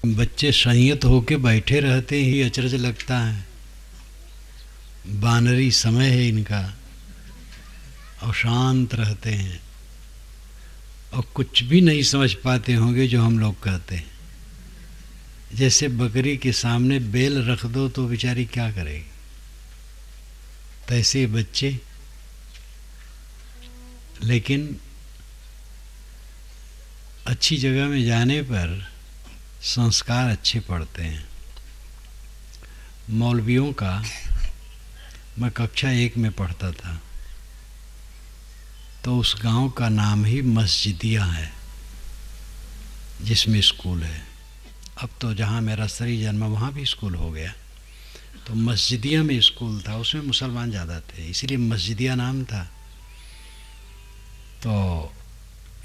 बच्चे संयत होके बैठे रहते ही अचरज लगता है। बानरी समय है इनका, और शांत रहते हैं और कुछ भी नहीं समझ पाते होंगे जो हम लोग कहते हैं। जैसे बकरी के सामने बेल रख दो तो बेचारी क्या करेगी, तैसे बच्चे। लेकिन अच्छी जगह में जाने पर संस्कार अच्छे पड़ते हैं। मौलवियों का मैं कक्षा 1 में पढ़ता था, तो उस गांव का नाम ही मस्जिदिया है जिसमें स्कूल है। अब तो जहाँ मेरा सरी जन्म वहाँ भी स्कूल हो गया। तो मस्जिदिया में स्कूल था, उसमें मुसलमान ज़्यादा थे, इसीलिए मस्जिदिया नाम था। तो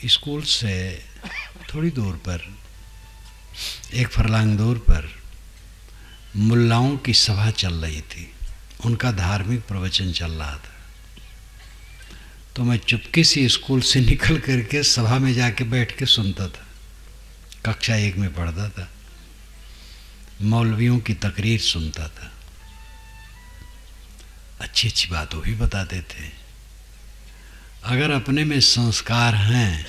स्कूल से थोड़ी दूर पर, 1 फरलांग दूर पर मुल्लाओं की सभा चल रही थी, उनका धार्मिक प्रवचन चल रहा था। तो मैं चुपके से स्कूल से निकल करके सभा में जाके बैठ के सुनता था। कक्षा 1 में पढ़ता था, मौलवियों की तकरीर सुनता था, अच्छी अच्छी बातें भी बताते थे। अगर अपने में संस्कार हैं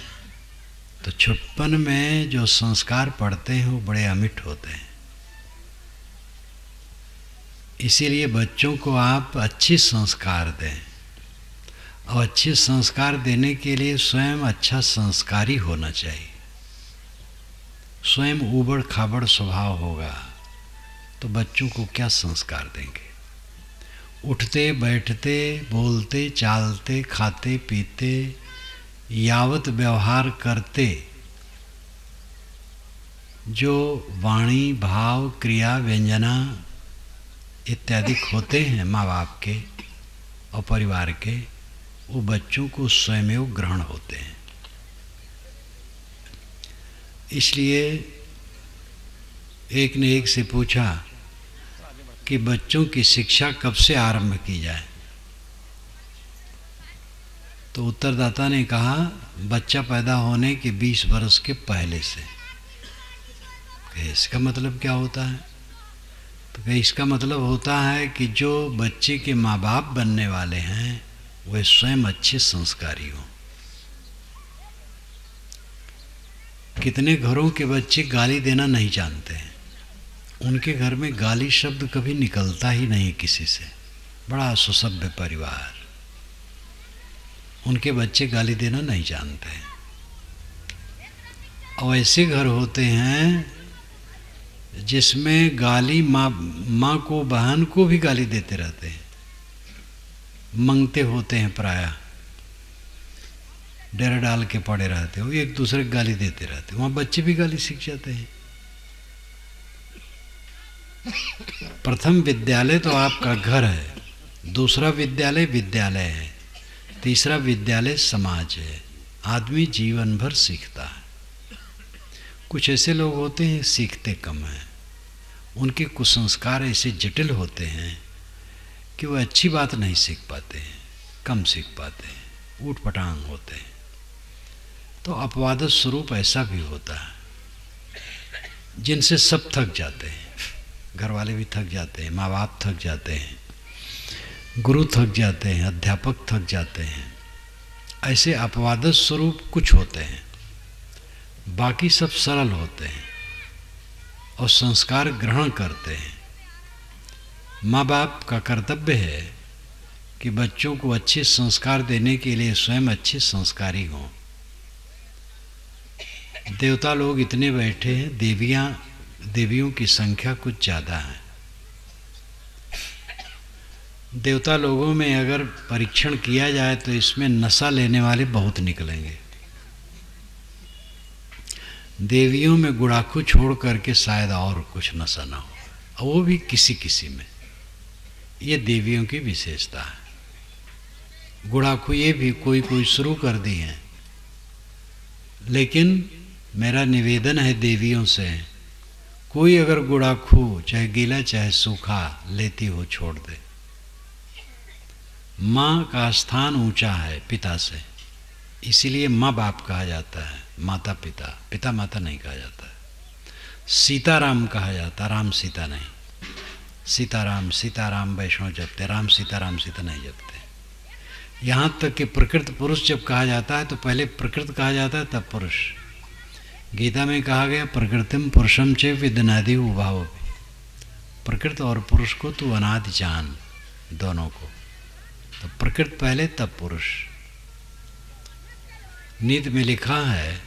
तो छुटपन में जो संस्कार पढ़ते हैं वो बड़े अमिट होते हैं। इसीलिए बच्चों को आप अच्छे संस्कार दें, और अच्छे संस्कार देने के लिए स्वयं अच्छा संस्कारी होना चाहिए। स्वयं ऊबड़ खाबड़ स्वभाव होगा तो बच्चों को क्या संस्कार देंगे। उठते बैठते बोलते चालते खाते पीते यावत व्यवहार करते जो वाणी भाव क्रिया व्यंजना इत्यादि होते हैं माँ बाप के और परिवार के, वो बच्चों को स्वयं ग्रहण होते हैं। इसलिए एक ने एक से पूछा कि बच्चों की शिक्षा कब से आरंभ की जाए। तो उत्तरदाता ने कहा बच्चा पैदा होने के 20 वर्ष के पहले से। इसका मतलब क्या होता है? तो इसका मतलब होता है कि जो बच्चे के माँ बाप बनने वाले हैं वे स्वयं अच्छे संस्कारी हों। कितने घरों के बच्चे गाली देना नहीं जानते हैं, उनके घर में गाली शब्द कभी निकलता ही नहीं किसी से। बड़ा सुसभ्य परिवार, उनके बच्चे गाली देना नहीं जानते हैं। और ऐसे घर होते हैं जिसमें गाली माँ को बहन को भी गाली देते रहते हैं। मंगते होते हैं प्रायः, डेरा डाल के पड़े रहते हो, एक दूसरे को गाली देते रहते हैं। वहाँ बच्चे भी गाली सीख जाते हैं। प्रथम विद्यालय तो आपका घर है, दूसरा विद्यालय विद्यालय है, तीसरा विद्यालय समाज है। आदमी जीवन भर सीखता है। कुछ ऐसे लोग होते हैं सीखते कम हैं, उनके कुसंस्कार ऐसे जटिल होते हैं कि वह अच्छी बात नहीं सीख पाते हैं, कम सीख पाते हैं, ऊट पटांग होते हैं। तो अपवाद स्वरूप ऐसा भी होता है जिनसे सब थक जाते हैं। घर वाले भी थक जाते हैं, माँ बाप थक जाते हैं, गुरु थक जाते हैं, अध्यापक थक जाते हैं। ऐसे अपवाद स्वरूप कुछ होते हैं, बाकी सब सरल होते हैं और संस्कार ग्रहण करते हैं। माँ बाप का कर्तव्य है कि बच्चों को अच्छे संस्कार देने के लिए स्वयं अच्छे संस्कारी हों। देवता लोग इतने बैठे हैं, देवियों की संख्या कुछ ज़्यादा है। देवता लोगों में अगर परीक्षण किया जाए तो इसमें नशा लेने वाले बहुत निकलेंगे। देवियों में गुड़ाखू छोड़ करके शायद और कुछ नशा ना हो, और वो भी किसी किसी में। ये देवियों की विशेषता है। गुड़ाखू ये भी कोई कोई शुरू कर दी हैं, लेकिन मेरा निवेदन है देवियों से, कोई अगर गुड़ाखू चाहे गीला चाहे सूखा लेती हो छोड़ दे। माँ का स्थान ऊंचा है पिता से, इसीलिए माँ बाप कहा जाता है, माता पिता, पिता माता नहीं कहा जाता है। सीताराम कहा जाता, राम सीता नहीं। सीताराम सीताराम वैष्णव जपते, राम सीता नहीं जपते। यहाँ तक कि प्रकृत पुरुष जब कहा जाता है तो पहले प्रकृत कहा जाता है तब पुरुष। गीता में कहा गया प्रकृतिम पुरुषम चे विदनादि उभाव। प्रकृत और पुरुष को तू अनादि जान, दोनों को। तो प्रकृत पहले तब पुरुष। नीति में लिखा है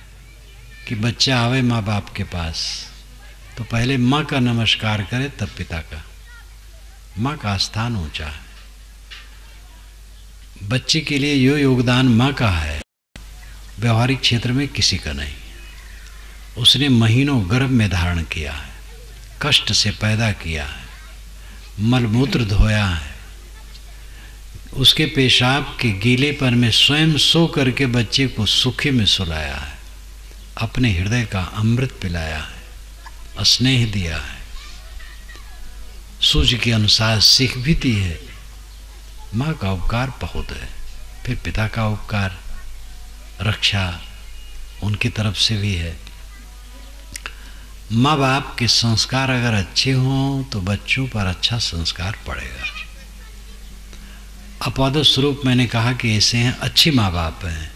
कि बच्चा आवे माँ बाप के पास तो पहले माँ का नमस्कार करे तब पिता का। माँ का स्थान ऊंचा है। बच्चे के लिए यो योगदान माँ का है, व्यवहारिक क्षेत्र में किसी का नहीं। उसने महीनों गर्भ में धारण किया है, कष्ट से पैदा किया है, मलमूत्र धोया है, उसके पेशाब के गीलेपन में स्वयं सो करके बच्चे को सुखी में सुलाया है, अपने हृदय का अमृत पिलाया है, स्नेह दिया है, सूझ के अनुसार सीख भी दी है। माँ का उपकार बहुत है। फिर पिता का उपकार, रक्षा उनकी तरफ से भी है। माँ बाप के संस्कार अगर अच्छे हों तो बच्चों पर अच्छा संस्कार पड़ेगा। अपवाद स्वरूप मैंने कहा कि ऐसे हैं अच्छे माँ बाप हैं,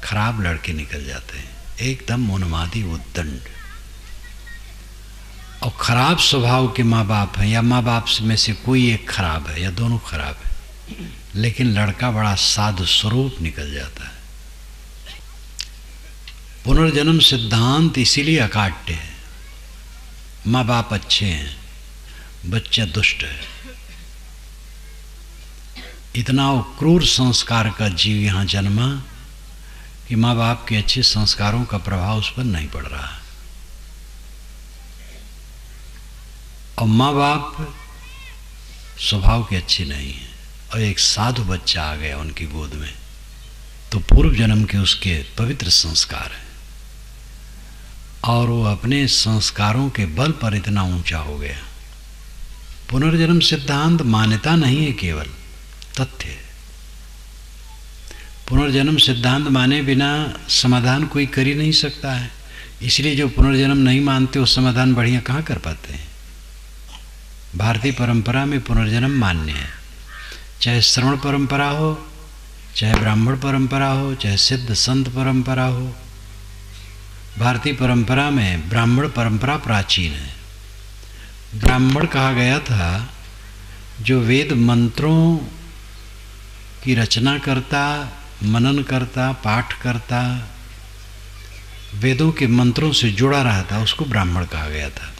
खराब लड़के निकल जाते हैं, एकदम उन्मादी उद्दंड। और खराब स्वभाव के माँ बाप हैं, या माँ बाप में से कोई एक खराब है या दोनों खराब है, लेकिन लड़का बड़ा साधु स्वरूप निकल जाता है। पुनर्जन्म सिद्धांत इसीलिए अकाट्य है। माँ बाप अच्छे हैं, बच्चा दुष्ट है। इतना क्रूर संस्कार का जीव यहाँ जन्मा कि माँ बाप के अच्छे संस्कारों का प्रभाव उस पर नहीं पड़ रहा। और माँ बाप स्वभाव के अच्छे नहीं हैं और एक साधु बच्चा आ गया उनकी गोद में, तो पूर्व जन्म के उसके पवित्र संस्कार हैं और वो अपने संस्कारों के बल पर इतना ऊंचा हो गया। पुनर्जन्म सिद्धांत मान्यता नहीं है, केवल तथ्य है। पुनर्जन्म सिद्धांत माने बिना समाधान कोई कर ही नहीं सकता है। इसलिए जो पुनर्जन्म नहीं मानते वो समाधान बढ़िया कहाँ कर पाते हैं। भारतीय परंपरा में पुनर्जन्म मान्य है, चाहे श्रवण परंपरा हो, चाहे ब्राह्मण परंपरा हो, चाहे सिद्ध संत परंपरा हो। भारतीय परंपरा में ब्राह्मण परंपरा प्राचीन है। ब्राह्मण कहा गया था जो वेद मंत्रों की रचना करता, मनन करता, पाठ करता, वेदों के मंत्रों से जुड़ा रहता, उसको ब्राह्मण कहा गया था।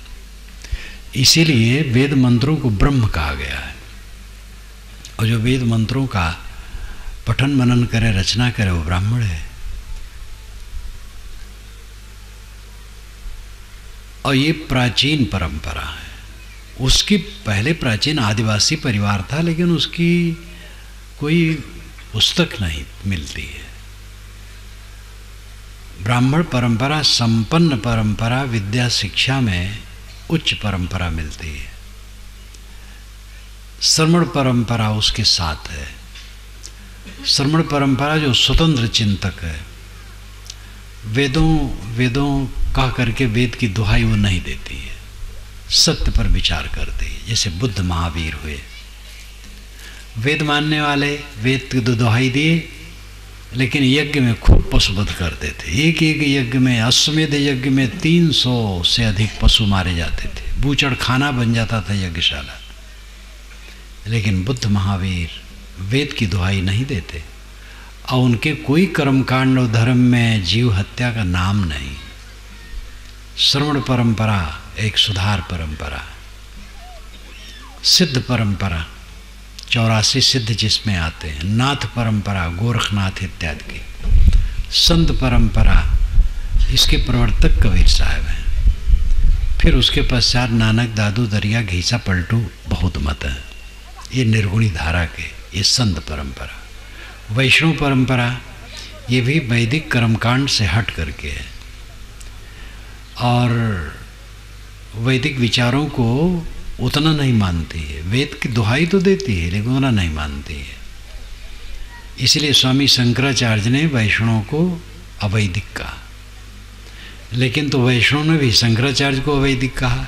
इसीलिए वेद मंत्रों को ब्रह्म कहा गया है। और जो वेद मंत्रों का पठन मनन करे, रचना करे, वो ब्राह्मण है। और ये प्राचीन परंपरा है। उसकी पहले प्राचीन आदिवासी परिवार था, लेकिन उसकी कोई पुस्तक नहीं मिलती है। ब्राह्मण परंपरा संपन्न परंपरा, विद्या शिक्षा में उच्च परंपरा मिलती है। श्रमण परंपरा उसके साथ है। श्रमण परंपरा जो स्वतंत्र चिंतक है, वेदों कह करके वेद की दुहाई वो नहीं देती है, सत्य पर विचार करती है। जैसे बुद्ध महावीर हुए, वेद मानने वाले वेद की दुहाई दिए, लेकिन यज्ञ में खूब पशुवध करते थे। एक एक यज्ञ में, अश्वमेध यज्ञ में 300 से अधिक पशु मारे जाते थे, बूचड़ खाना बन जाता था यज्ञशाला। लेकिन बुद्ध महावीर वेद की दुहाई नहीं देते और उनके कोई कर्मकांड और धर्म में जीव हत्या का नाम नहीं। श्रवण परंपरा एक सुधार परंपरा, सिद्ध परंपरा 84 सिद्ध जिसमें आते हैं, नाथ परंपरा गोरखनाथ इत्यादि की, संत परंपरा इसके प्रवर्तक कबीर साहब हैं। फिर उसके पश्चात नानक, दादू, दरिया, घीसा, पलटू बहुत मत हैं। ये निर्गुणी धारा के, ये संत परंपरा। वैष्णव परंपरा ये भी वैदिक कर्मकांड से हट करके है और वैदिक विचारों को उतना नहीं मानती है। वेद की दुहाई तो देती है लेकिन उतना नहीं मानती है। इसलिए स्वामी शंकराचार्य ने वैष्णव को अवैदिक कहा। लेकिन तो वैष्णव ने भी शंकराचार्य को अवैदिक कहा।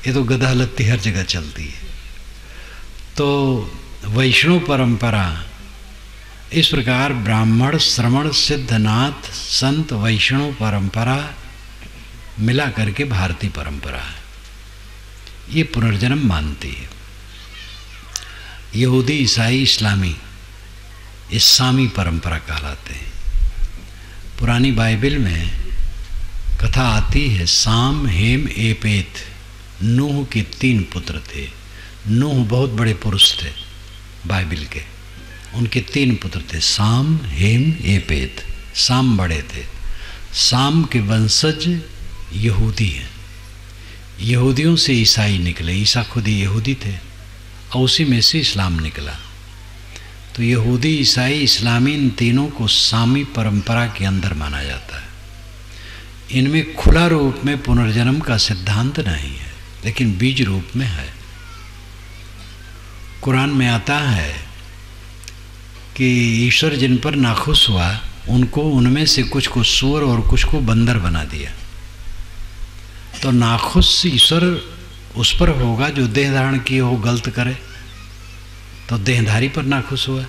ये तो गधा लत्ती हर जगह चलती है। तो वैष्णव परंपरा इस प्रकार ब्राह्मण श्रमण सिद्धनाथ संत वैष्णव परंपरा मिला करके भारतीय परंपरा है। ये पुनर्जन्म मानती है। यहूदी ईसाई इस्लामी ये सामी परंपरा कहलाते हैं। पुरानी बाइबल में कथा आती है, साम हेम एपेत नूह के 3 पुत्र थे। नूह बहुत बड़े पुरुष थे बाइबल के, उनके 3 पुत्र थे, साम हेम एपेत। साम बड़े थे। साम के वंशज यहूदी हैं। यहूदियों से ईसाई निकले। ईसा खुद ही यहूदी थे और उसी में से इस्लाम निकला। तो यहूदी ईसाई इस्लामी इन तीनों को सामी परंपरा के अंदर माना जाता है। इनमें खुला रूप में पुनर्जन्म का सिद्धांत नहीं है, लेकिन बीज रूप में है। कुरान में आता है कि ईश्वर जिन पर नाखुश हुआ उनको उनमें से कुछ को सूअर और कुछ को बंदर बना दिया। तो नाखुश ईश्वर उस पर होगा जो देह धारण किए हो गलत करे, तो देहधारी पर नाखुश हुआ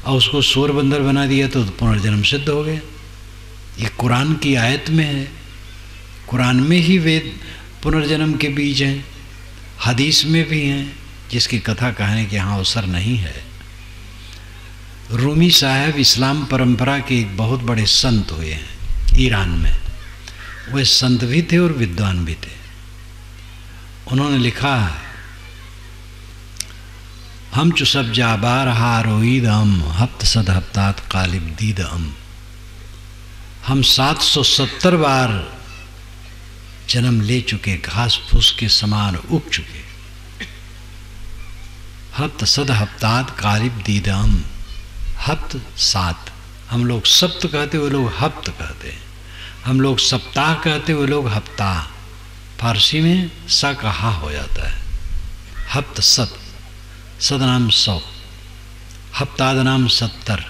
और उसको सूअर बंदर बना दिया तो पुनर्जन्म सिद्ध हो गया। ये कुरान की आयत में है। कुरान में ही वेद पुनर्जन्म के बीज हैं, हदीस में भी हैं, जिसकी कथा कहने के यहाँ अवसर नहीं है। रूमी साहब इस्लाम परंपरा के एक बहुत बड़े संत हुए हैं ईरान में। वे संत भी थे और विद्वान भी थे। उन्होंने लिखा है, हम चुसब जाबार हारोईद अम हफ्त सद हफ्तात कालिब दीद अम। हम 770 बार जन्म ले चुके, घास फूस के समान उग चुके। हफ्त सद हफ्तात कालिब दीद अम। हफ्त 7, हम लोग सप्त कहते वे लोग हफ्त कहते हैं। हम लोग सप्ताह कहते वे लोग हफ्ताह। फारसी में सा का हा हो जाता है। हफ्त सत, सद नाम 100, हफ्ताद नाम 70,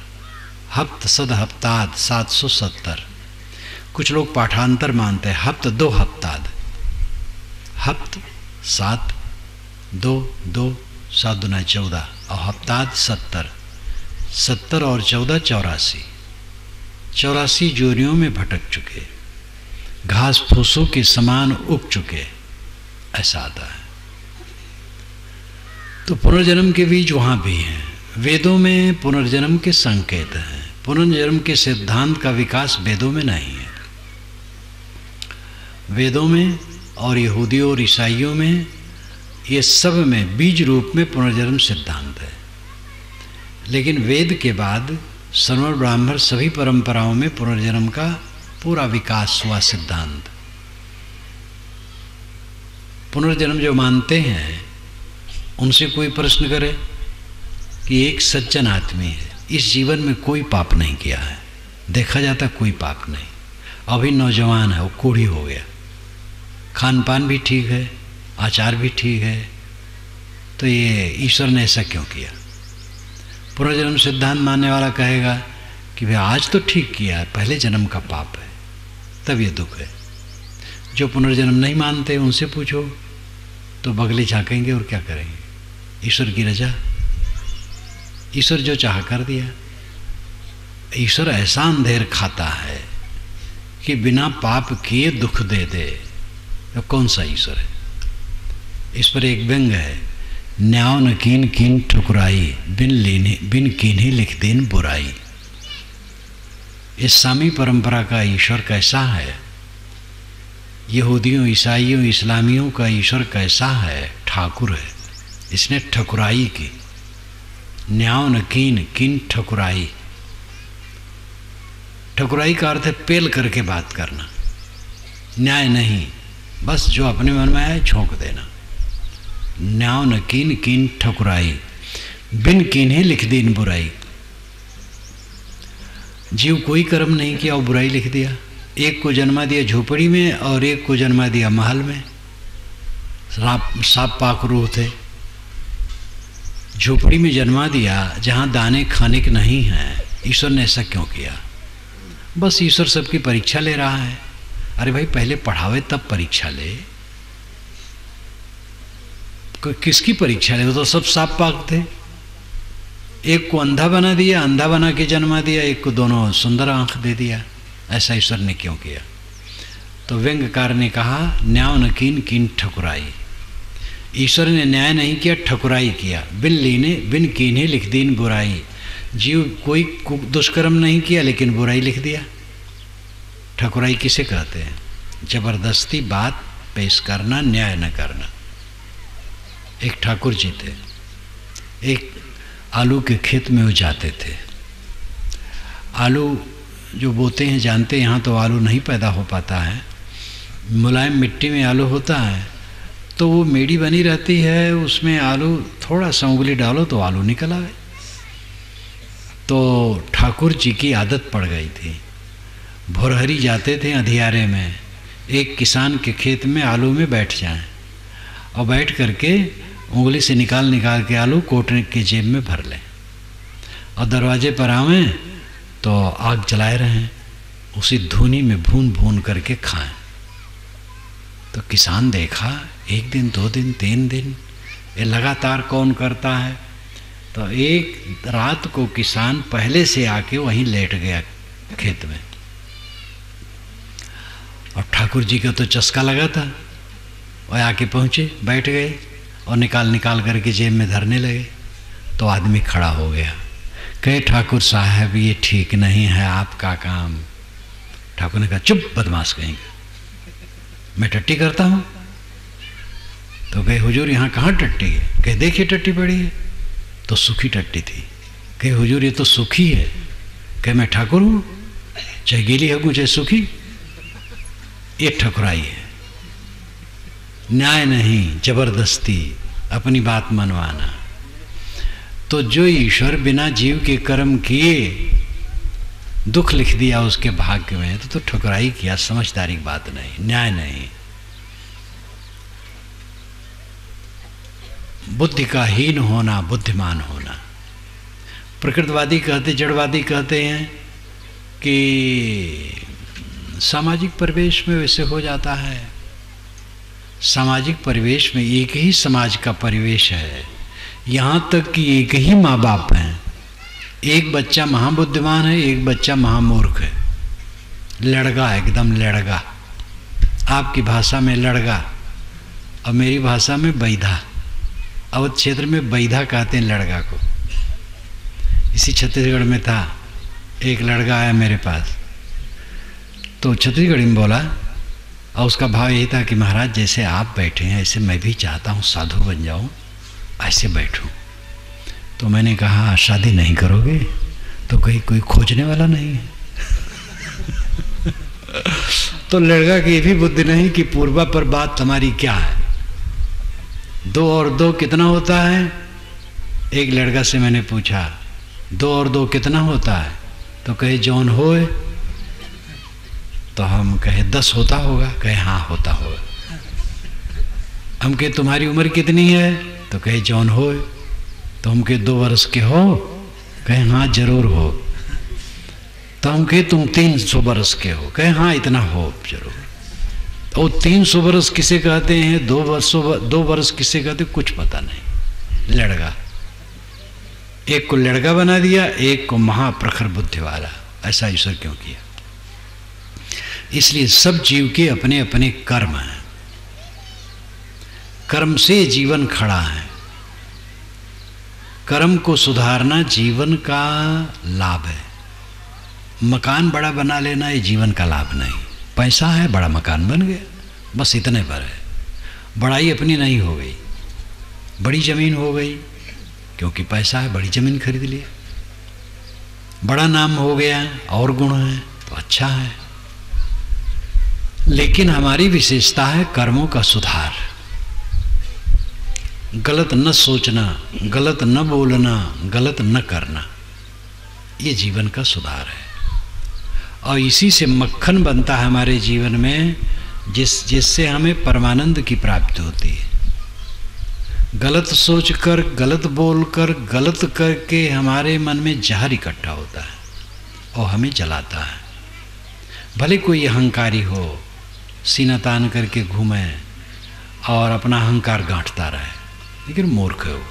हफ्त सद हफ्ताद 770। कुछ लोग पाठांतर मानते हैं, हफ्त 2 हफ्ताद। हफ्त 7, 2 2 7 दूना 14 और हफ्ताद 70। 70 और 14 84। 84 जोरियों में भटक चुके, घास फूसों के समान उग चुके, ऐसा आता है। तो पुनर्जन्म के बीज वहाँ भी हैं। वेदों में पुनर्जन्म के संकेत हैं। पुनर्जन्म के सिद्धांत का विकास वेदों में नहीं है। वेदों में और यहूदियों और ईसाइयों में, ये सब में बीज रूप में पुनर्जन्म सिद्धांत है। लेकिन वेद के बाद श्रवण ब्राह्मण सभी परंपराओं में पुनर्जन्म का पूरा विकास हुआ सिद्धांत। पुनर्जन्म जो मानते हैं उनसे कोई प्रश्न करे कि एक सज्जन आदमी है, इस जीवन में कोई पाप नहीं किया है, देखा जाता कोई पाप नहीं, अभी नौजवान है, वो कोढ़ी हो गया, खान पान भी ठीक है, आचार भी ठीक है, तो ये ईश्वर ने ऐसा क्यों किया? पुनर्जन्म सिद्धांत मानने वाला कहेगा कि भाई आज तो ठीक किया है, पहले जन्म का पाप है, तब ये दुख है। जो पुनर्जन्म नहीं मानते उनसे पूछो तो बगले झाँकेंगे और क्या करेंगे? ईश्वर की रजा, ईश्वर जो चाह कर दिया। ईश्वर ऐसा अंधेर खाता है कि बिना पाप किए दुख दे दे, तो कौन सा ईश्वर है? इस पर एक व्यंग है, न्याव न कीन कीन ठुकराई, बिन कीन्ही लिख देन बुराई। इस सामी परंपरा का ईश्वर कैसा है? यहूदियों ईसाइयों इस्लामियों का ईश्वर कैसा है? ठाकुर है। इसने ठकुराई की। न्याव न कीन ठकुराई। ठकुराई का अर्थ है पेल करके बात करना, न्याय नहीं, बस जो अपने मन में आए झोंक देना। न्याव न कीन ठकुराई, बिन कीन्हे लिख दीन बुराई। जीव कोई कर्म नहीं किया और बुराई लिख दिया। एक को जन्मा दिया झोपड़ी में और एक को जन्मा दिया महल में। सांप पाक रूह थे, झोपड़ी में जन्मा दिया जहाँ दाने खाने के नहीं हैं। ईश्वर ने ऐसा क्यों किया? बस ईश्वर सबकी परीक्षा ले रहा है। अरे भाई पहले पढ़ावे तब परीक्षा ले, किसकी परीक्षा ले? वो तो सब साफ पाक थे। एक को अंधा बना दिया, अंधा बना के जन्मा दिया, एक को दोनों सुंदर आंख दे दिया। ऐसा ईश्वर ने क्यों किया? तो व्यंग्यकार ने कहा न्याय न कीन ठकुराई। ईश्वर ने न्याय नहीं किया, ठकुराई किया। बिन कीन्हे लिख दीन बुराई। जीव कोई दुष्कर्म नहीं किया लेकिन बुराई लिख दिया। ठकुराई किसे कहते हैं? जबरदस्ती बात पेश करना, न्याय न करना। एक ठाकुर जी थे, एक आलू के खेत में वो जाते थे। आलू जो बोते हैं जानते हैं, यहाँ तो आलू नहीं पैदा हो पाता है, मुलायम मिट्टी में आलू होता है, तो वो मेड़ी बनी रहती है, उसमें आलू थोड़ा सा उंगली डालो तो आलू निकल आए। तो ठाकुर जी की आदत पड़ गई थी, भोरहरी जाते थे अंधियारे में, एक किसान के खेत में आलू में बैठ जाएं और बैठ करके उंगली से निकाल के आलू कोट के जेब में भर लें और दरवाजे पर आवें तो आग जलाए रहें, उसी धुनी में भून भून करके खाएं। तो किसान देखा, एक दिन, 2 दिन, 3 दिन, ये लगातार कौन करता है? तो एक रात को किसान पहले से आके वहीं लेट गया खेत में, और ठाकुर जी का तो चस्का लगा था, वह आके पहुँचे, बैठ गए और निकाल करके जेब में धरने लगे। तो आदमी खड़ा हो गया, कहे ठाकुर साहब ये ठीक नहीं है आपका काम। ठाकुर ने कहा चुप बदमाश कहेंगे, मैं टट्टी करता हूँ? तो कहे हुजूर यहाँ कहाँ टट्टी है? कहे देखिए टट्टी पड़ी है। तो सूखी टट्टी थी। कहे हुजूर ये तो सूखी है। कहे मैं ठाकुर हूँ, चाहे गीली हूँ चाहे सूखी, ये ठकुराई है। न्याय नहीं, जबरदस्ती अपनी बात मनवाना। तो जो ईश्वर बिना जीव के कर्म किए दुख लिख दिया उसके भाग्य में, तो ठुकराई किया। समझदारी की बात नहीं, न्याय नहीं। बुद्धि का हीन होना, बुद्धिमान होना। प्रकृतवादी कहते, जड़वादी कहते हैं कि सामाजिक परिवेश में वैसे हो जाता है। सामाजिक परिवेश में एक ही समाज का परिवेश है, यहाँ तक कि एक ही माँ बाप हैं। एक बच्चा महाबुद्धिमान है, एक बच्चा महामूर्ख है। लड़गा, एकदम लड़गा। आपकी भाषा में लड़गा और मेरी भाषा में बैधा। अवध क्षेत्र में बैधा कहते हैं लड़गा को। इसी छत्तीसगढ़ में था, एक लड़का आया मेरे पास, तो छत्तीसगढ़ी में बोला और उसका भाव यही था कि महाराज जैसे आप बैठे हैं ऐसे मैं भी चाहता हूँ साधु बन जाऊँ, ऐसे बैठूँ। तो मैंने कहा शादी नहीं करोगे? तो कहीं कोई खोजने वाला नहीं है। तो लड़का की ये भी बुद्धि नहीं कि पूर्वा पर बात तुम्हारी क्या है। 2 और 2 कितना होता है? एक लड़का से मैंने पूछा 2 और 2 कितना होता है? तो कहे जौन होए। तो हम कहे 10 होता होगा? कहे हाँ होता होगा। हम कहे तुम्हारी उम्र कितनी है? तो कहे जौन होए। तो हम कहे 2 वर्ष के हो? कहे हाँ जरूर हो। तो हम कहे तुम 300 वर्ष के हो? कहे हाँ इतना हो जरूर। और 300 वर्ष किसे कहते हैं, 2 वर्ष किसे कहते, कुछ पता नहीं। लड़का, एक को लड़का बना दिया, एक को महाप्रखर बुद्धि वाला। ऐसा ईश्वर क्यों किया? इसलिए सब जीव के अपने अपने कर्म हैं, कर्म से जीवन खड़ा है। कर्म को सुधारना जीवन का लाभ है। मकान बड़ा बना लेना ये जीवन का लाभ नहीं। पैसा है, बड़ा मकान बन गया, बस इतने पर है। बड़ाई अपनी नहीं हो गई, बड़ी जमीन हो गई क्योंकि पैसा है, बड़ी जमीन खरीद लिया। बड़ा नाम हो गया और गुण है तो अच्छा है। लेकिन हमारी विशेषता है कर्मों का सुधार। गलत न सोचना, गलत न बोलना, गलत न करना, ये जीवन का सुधार है। और इसी से मक्खन बनता है हमारे जीवन में, जिससे हमें परमानंद की प्राप्ति होती है। गलत सोचकर, गलत बोलकर, गलत करके हमारे मन में जहर इकट्ठा होता है और हमें जलाता है। भले कोई अहंकारी हो, सीना तान करके घूमे और अपना अहंकार गांठता रहे, लेकिन मूर्ख है वो।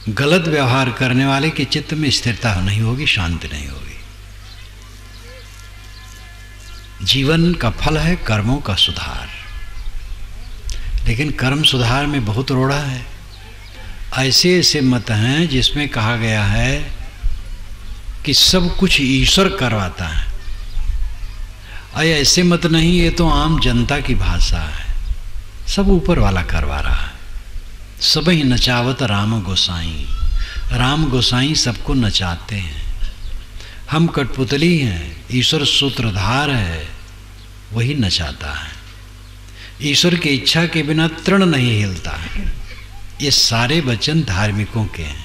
गलत व्यवहार करने वाले के चित्त में स्थिरता नहीं होगी, शांति नहीं होगी। जीवन का फल है कर्मों का सुधार, लेकिन कर्म सुधार में बहुत रोड़ा है। ऐसे ऐसे मत हैं जिसमें कहा गया है कि सब कुछ ईश्वर करवाता है। ऐसे मत नहीं, ये तो आम जनता की भाषा है, सब ऊपर वाला करवा रहा है। सब ही नचावत राम गोसाई, राम गोसाई सबको नचाते हैं। हम कठपुतली हैं, ईश्वर सूत्रधार है, वही नचाता है। ईश्वर की इच्छा के बिना तृण नहीं हिलता है। ये सारे वचन धार्मिकों के हैं,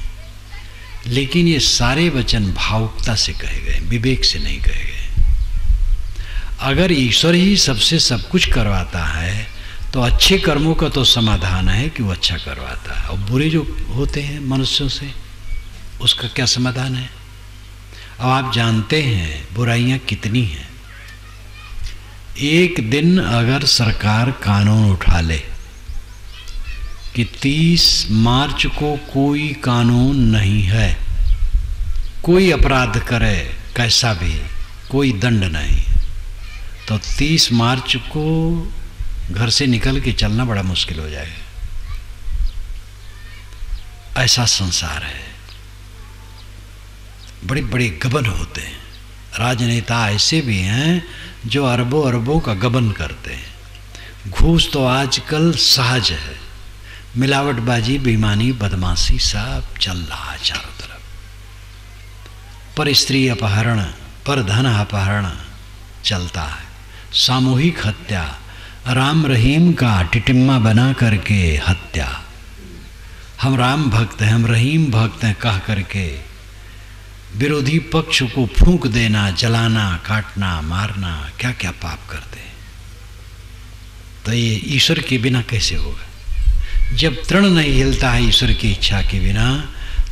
लेकिन ये सारे वचन भावुकता से कहे गए, विवेक से नहीं कहे गए। अगर ईश्वर ही सबसे सब कुछ करवाता है तो अच्छे कर्मों का तो समाधान है कि वो अच्छा करवाता है, और बुरे जो होते हैं मनुष्यों से, उसका क्या समाधान है? अब आप जानते हैं बुराइयां कितनी हैं। एक दिन अगर सरकार कानून उठा ले कि 30 मार्च को कोई कानून नहीं है, कोई अपराध करे कैसा भी, कोई दंड नहीं, तो 30 मार्च को घर से निकल के चलना बड़ा मुश्किल हो जाएगा। ऐसा संसार है। बड़े बड़े गबन होते हैं। राजनेता ऐसे भी हैं जो अरबों अरबों का गबन करते हैं। घूस तो आजकल सहज है, मिलावटबाजी, बेईमानी, बदमाशी सब चल रहा है चारों तरफ। पर स्त्री अपहरण, पर धन अपहरण चलता है। सामूहिक हत्या, राम रहीम का टिटिम्मा बना करके हत्या। हम राम भक्त हैं, हम रहीम भक्त हैं कह करके विरोधी पक्ष को फूंक देना, जलाना, काटना, मारना, क्या क्या पाप करते हैं। तो ये ईश्वर के बिना कैसे होगा? जब तृण नहीं हिलता है ईश्वर की इच्छा के बिना,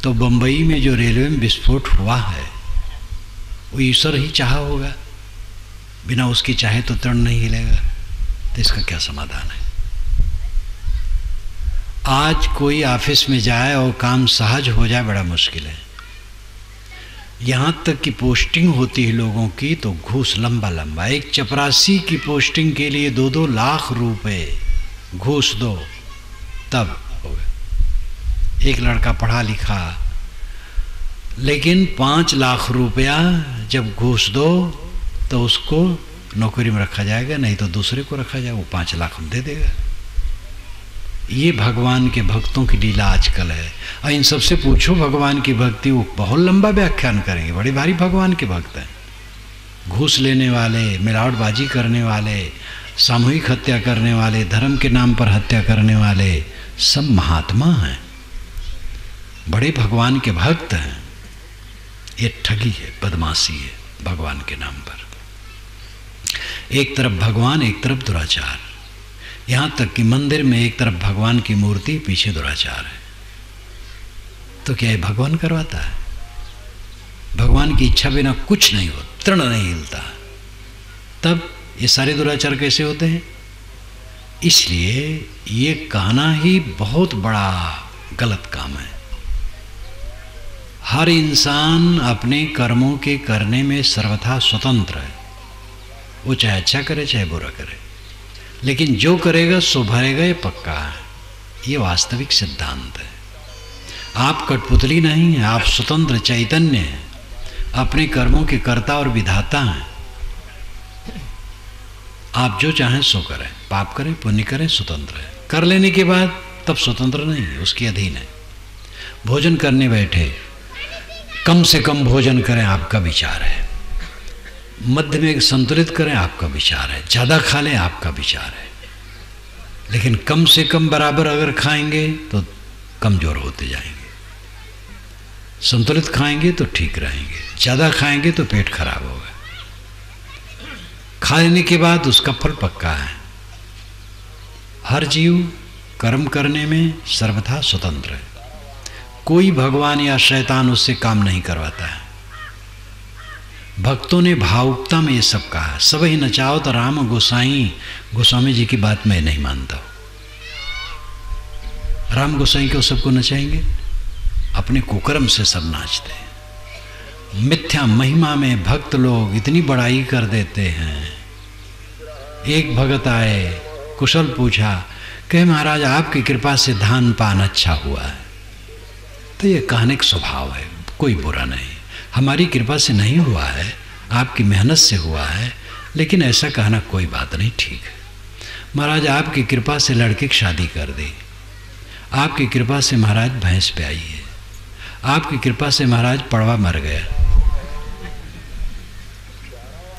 तो बंबई में जो रेलवे में विस्फोट हुआ है वो ईश्वर ही चाहा होगा। बिना उसके चाहे तो तृण नहीं हिलेगा। तो इसका क्या समाधान है? आज कोई ऑफिस में जाए और काम सहज हो जाए बड़ा मुश्किल है। यहाँ तक कि पोस्टिंग होती है लोगों की तो घूस लंबा लंबा। एक चपरासी की पोस्टिंग के लिए 2-2 लाख रुपए घूस दो तब होगा। एक लड़का पढ़ा लिखा, लेकिन 5 लाख रुपया जब घूस दो तो उसको नौकरी में रखा जाएगा, नहीं तो दूसरे को रखा जाएगा, वो 5 लाख दे देगा। ये भगवान के भक्तों की लीला आजकल है। और इन सबसे पूछो भगवान की भक्ति, वो बहुत लंबा व्याख्यान करेंगे। बड़े भारी भगवान के भक्त हैं। घूस लेने वाले, मिलावटबाजी करने वाले, सामूहिक हत्या करने वाले, धर्म के नाम पर हत्या करने वाले, सब महात्मा हैं, बड़े भगवान के भक्त हैं। ये ठगी है, बदमाशी है भगवान के नाम पर। एक तरफ भगवान, एक तरफ दुराचार। यहाँ तक कि मंदिर में एक तरफ भगवान की मूर्ति, पीछे दुराचार है। तो क्या ये भगवान करवाता है? भगवान की इच्छा बिना कुछ नहीं हो, तृण नहीं हिलता। तब ये सारे दुराचार कैसे होते हैं? इसलिए ये कहना ही बहुत बड़ा गलत काम है। हर इंसान अपने कर्मों के करने में सर्वथा स्वतंत्र है। वो चाहे अच्छा करे चाहे बुरा करे, लेकिन जो करेगा सो भरेगा, ये पक्का है। ये वास्तविक सिद्धांत है। आप कठपुतली नहीं हैं, आप स्वतंत्र चैतन्य हैं, अपने कर्मों के कर्ता और विधाता हैं। आप जो चाहें सो करें, पाप करें पुण्य करें, स्वतंत्र है। कर लेने के बाद तब स्वतंत्र नहीं है, उसके अधीन है। भोजन करने बैठे, कम से कम भोजन करें, आपका विचार है। मध्य में संतुलित करें, आपका विचार है। ज़्यादा खा लें, आपका विचार है। लेकिन कम से कम बराबर अगर खाएंगे तो कमज़ोर होते जाएंगे। संतुलित खाएंगे तो ठीक रहेंगे, ज़्यादा खाएंगे तो पेट खराब होगा। खा लेने के बाद उसका फल पक्का है। हर जीव कर्म करने में सर्वथा स्वतंत्र है। कोई भगवान या शैतान उससे काम नहीं करवाता है। भक्तों ने भावुकता में ये सब कहा, सब ही नचाओ तो राम गोसाई। गोस्वामी जी की बात मैं नहीं मानता हूँ। राम गोसाई को सबको नचाएंगे? अपने कुकर्म से सब नाचते हैं। मिथ्या महिमा में भक्त लोग इतनी बड़ाई कर देते हैं। एक भगत आए, कुशल पूछा, कहे महाराज आपकी कृपा से धान पान अच्छा हुआ है। तो ये कहने का स्वभाव है, कोई बुरा नहीं। हमारी कृपा से नहीं हुआ है, आपकी मेहनत से हुआ है, लेकिन ऐसा कहना कोई बात नहीं, ठीक है। महाराज आपकी कृपा से लड़के की शादी कर दी, आपकी कृपा से महाराज भैंस पे आई है, आपकी कृपा से महाराज पड़वा मर गया।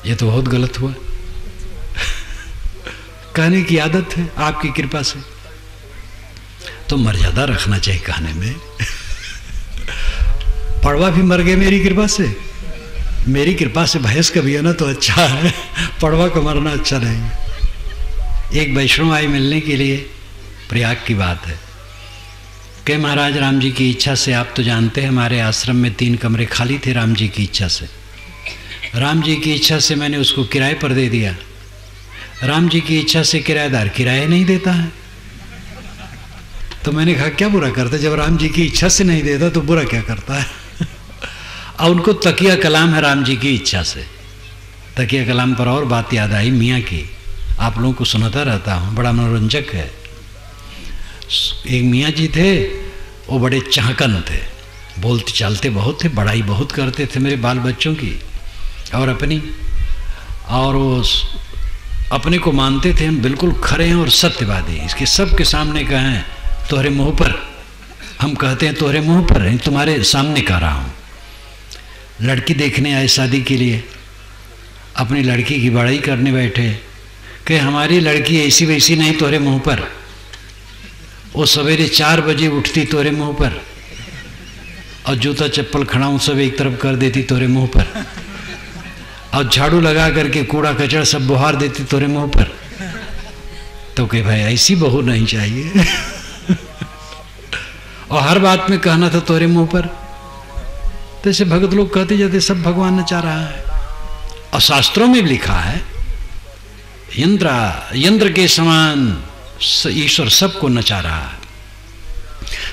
ये तो बहुत गलत हुआ। कहने की आदत है आपकी कृपा से, तो मर्यादा रखना चाहिए कहने में। पड़वा भी मर गए मेरी कृपा से। मेरी कृपा से भैंस का भी है ना तो अच्छा है, पड़वा का मरना अच्छा नहीं। एक वैष्णव आई मिलने के लिए, प्रयाग की बात है, कि महाराज राम जी की इच्छा से, आप तो जानते हैं हमारे आश्रम में 3 कमरे खाली थे राम जी की इच्छा से। राम जी की इच्छा से मैंने उसको किराए पर दे दिया। राम जी की इच्छा से किराएदार किराया नहीं देता है। तो मैंने कहा क्या बुरा करता, जब राम जी की इच्छा से नहीं देता तो बुरा क्या करता है। और उनको तकिया कलाम है राम जी की इच्छा से। तकिया कलाम पर और बात याद आई मियाँ की, आप लोगों को सुनाता रहता हूँ, बड़ा मनोरंजक है। एक मियाँ जी थे, वो बड़े चाहकन थे, बोलते चालते बहुत थे, बड़ाई बहुत करते थे मेरे बाल बच्चों की और अपनी, और वो अपने को मानते थे हम बिल्कुल खरे हैं और सत्यवादी। इसके सबके सामने कहें तोहरे मुंह पर, हम कहते हैं तोहरे मुंह पर, तुम्हारे सामने कह रहा हूँ। लड़की देखने आए शादी के लिए, अपनी लड़की की बड़ाई करने बैठे कि हमारी लड़की ऐसी वैसी नहीं तोहरे मुंह पर, वो सवेरे 4 बजे उठती तोहरे मुंह पर, और जूता चप्पल खड़ाऊँ सब एक तरफ कर देती तोहरे मुंह पर, और झाड़ू लगा करके कूड़ा कचरा सब बुहार देती तोरे मुंह पर। तो कहे भाई ऐसी बहू नहीं चाहिए। और हर बात में कहना था तोरे मुंह पर। तो ऐसे भगत लोग कहते जाते सब भगवान नचा रहा है। और शास्त्रों में लिखा है यंत्र के समान ईश्वर सबको नचा रहा है।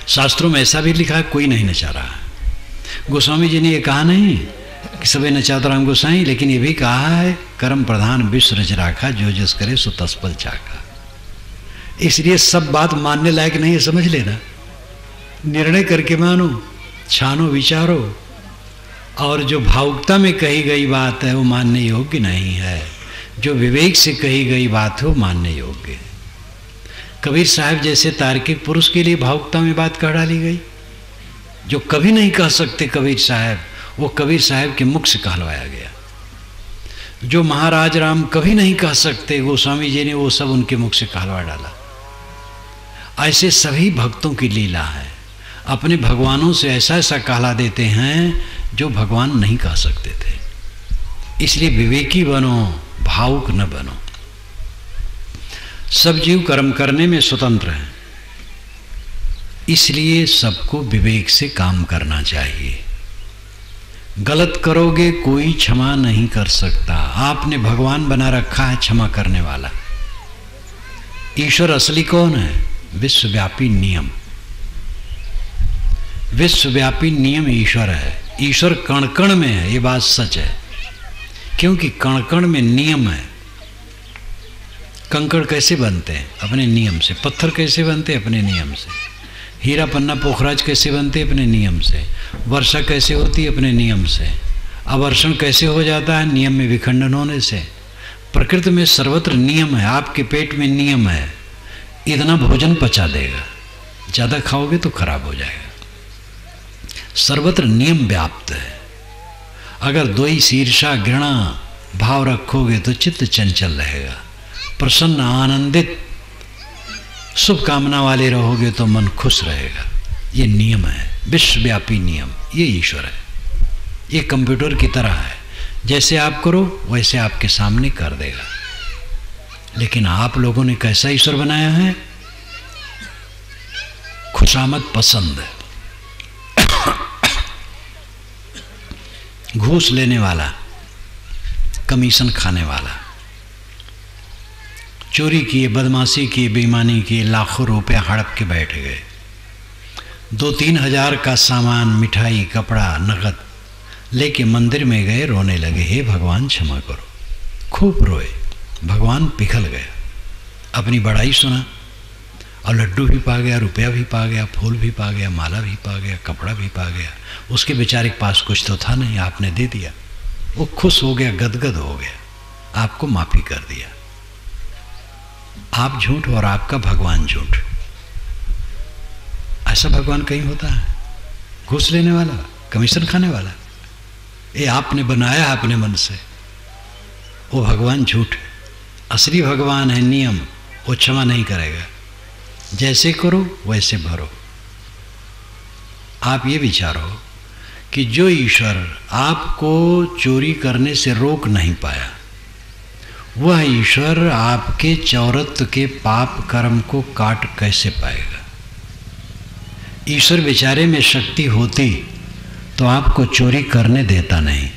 शास्त्रों में ऐसा भी लिखा है कोई नहीं नचा रहा है। गोस्वामी जी ने ये कहा नहीं कि सबे नचाता राम गोसाई, लेकिन ये भी कहा है कर्म प्रधान विश्व रच राखा, जो जस करे सो तत्पल चाका। इसलिए सब बात मानने लायक नहीं है, समझ लेना। निर्णय करके मानो, छानो विचारो, और जो भावुकता में कही गई बात है वो मानने योग्य नहीं है, जो विवेक से कही गई बात है वो मानने योग्य है। कबीर साहब जैसे तार्किक पुरुष के लिए भावुकता में बात कह डाली गई। जो कभी नहीं कह सकते कबीर साहब, वो कबीर साहब के मुख से कहलवाया गया। जो महाराज राम कभी नहीं कह सकते, गोस्वामी जी ने वो सब उनके मुख से कहलवा डाला। ऐसे सभी भक्तों की लीला है, अपने भगवानों से ऐसा ऐसा कहला देते हैं जो भगवान नहीं कह सकते थे। इसलिए विवेकी बनो, भावुक न बनो। सब जीव कर्म करने में स्वतंत्र हैं, इसलिए सबको विवेक से काम करना चाहिए। गलत करोगे कोई क्षमा नहीं कर सकता। आपने भगवान बना रखा है क्षमा करने वाला। ईश्वर असली कौन है? विश्वव्यापी नियम। विश्वव्यापी नियम ईश्वर है। ईश्वर कण कण में है, ये बात सच है, क्योंकि कण कण में नियम है। कंकड़ कैसे बनते हैं? अपने नियम से। पत्थर कैसे बनते हैं? अपने नियम से। हीरा पन्ना पोखराज कैसे बनते हैं? अपने नियम से। वर्षा कैसे होती है? अपने नियम से। अवर्षण कैसे हो जाता है? नियम में विखंडन होने से। प्रकृति में सर्वत्र नियम है। आपके पेट में नियम है, इतना भोजन पचा देगा, ज़्यादा खाओगे तो खराब हो जाएगा। सर्वत्र नियम व्याप्त है। अगर द्वेष ईर्षा घृणा भाव रखोगे तो चित्त चंचल रहेगा। प्रसन्न आनंदित शुभकामना वाले रहोगे तो मन खुश रहेगा। ये नियम है, विश्वव्यापी नियम। ये ईश्वर है। ये कंप्यूटर की तरह है, जैसे आप करो वैसे आपके सामने कर देगा। लेकिन आप लोगों ने कैसा ईश्वर बनाया है? खुशामद पसंद है, घूस लेने वाला, कमीशन खाने वाला। चोरी किए, बदमाशी की, बेईमानी की, लाखों रुपए हड़प के बैठ गए। 2-3 हज़ार का सामान, मिठाई, कपड़ा, नगद लेके मंदिर में गए, रोने लगे, हे भगवान क्षमा करो। खूब रोए, भगवान पिघल गया, अपनी बड़ाई सुना और लड्डू भी पा गया, रुपया भी पा गया, फूल भी पा गया, माला भी पा गया, कपड़ा भी पा गया। उसके बेचारे के पास कुछ तो था नहीं, आपने दे दिया। वो खुश हो गया, गदगद हो गया, आपको माफ़ी कर दिया। आप झूठ और आपका भगवान झूठ। ऐसा भगवान कहीं होता है? घूस लेने वाला, कमीशन खाने वाला। ये आपने बनाया अपने मन से, वो भगवान झूठ है। असली भगवान है नियम, वो क्षमा नहीं करेगा। जैसे करो वैसे भरो। आप ये विचारो कि जो ईश्वर आपको चोरी करने से रोक नहीं पाया, वह ईश्वर आपके चौरत्व के पाप कर्म को काट कैसे पाएगा? ईश्वर बेचारे में शक्ति होती तो आपको चोरी करने देता नहीं,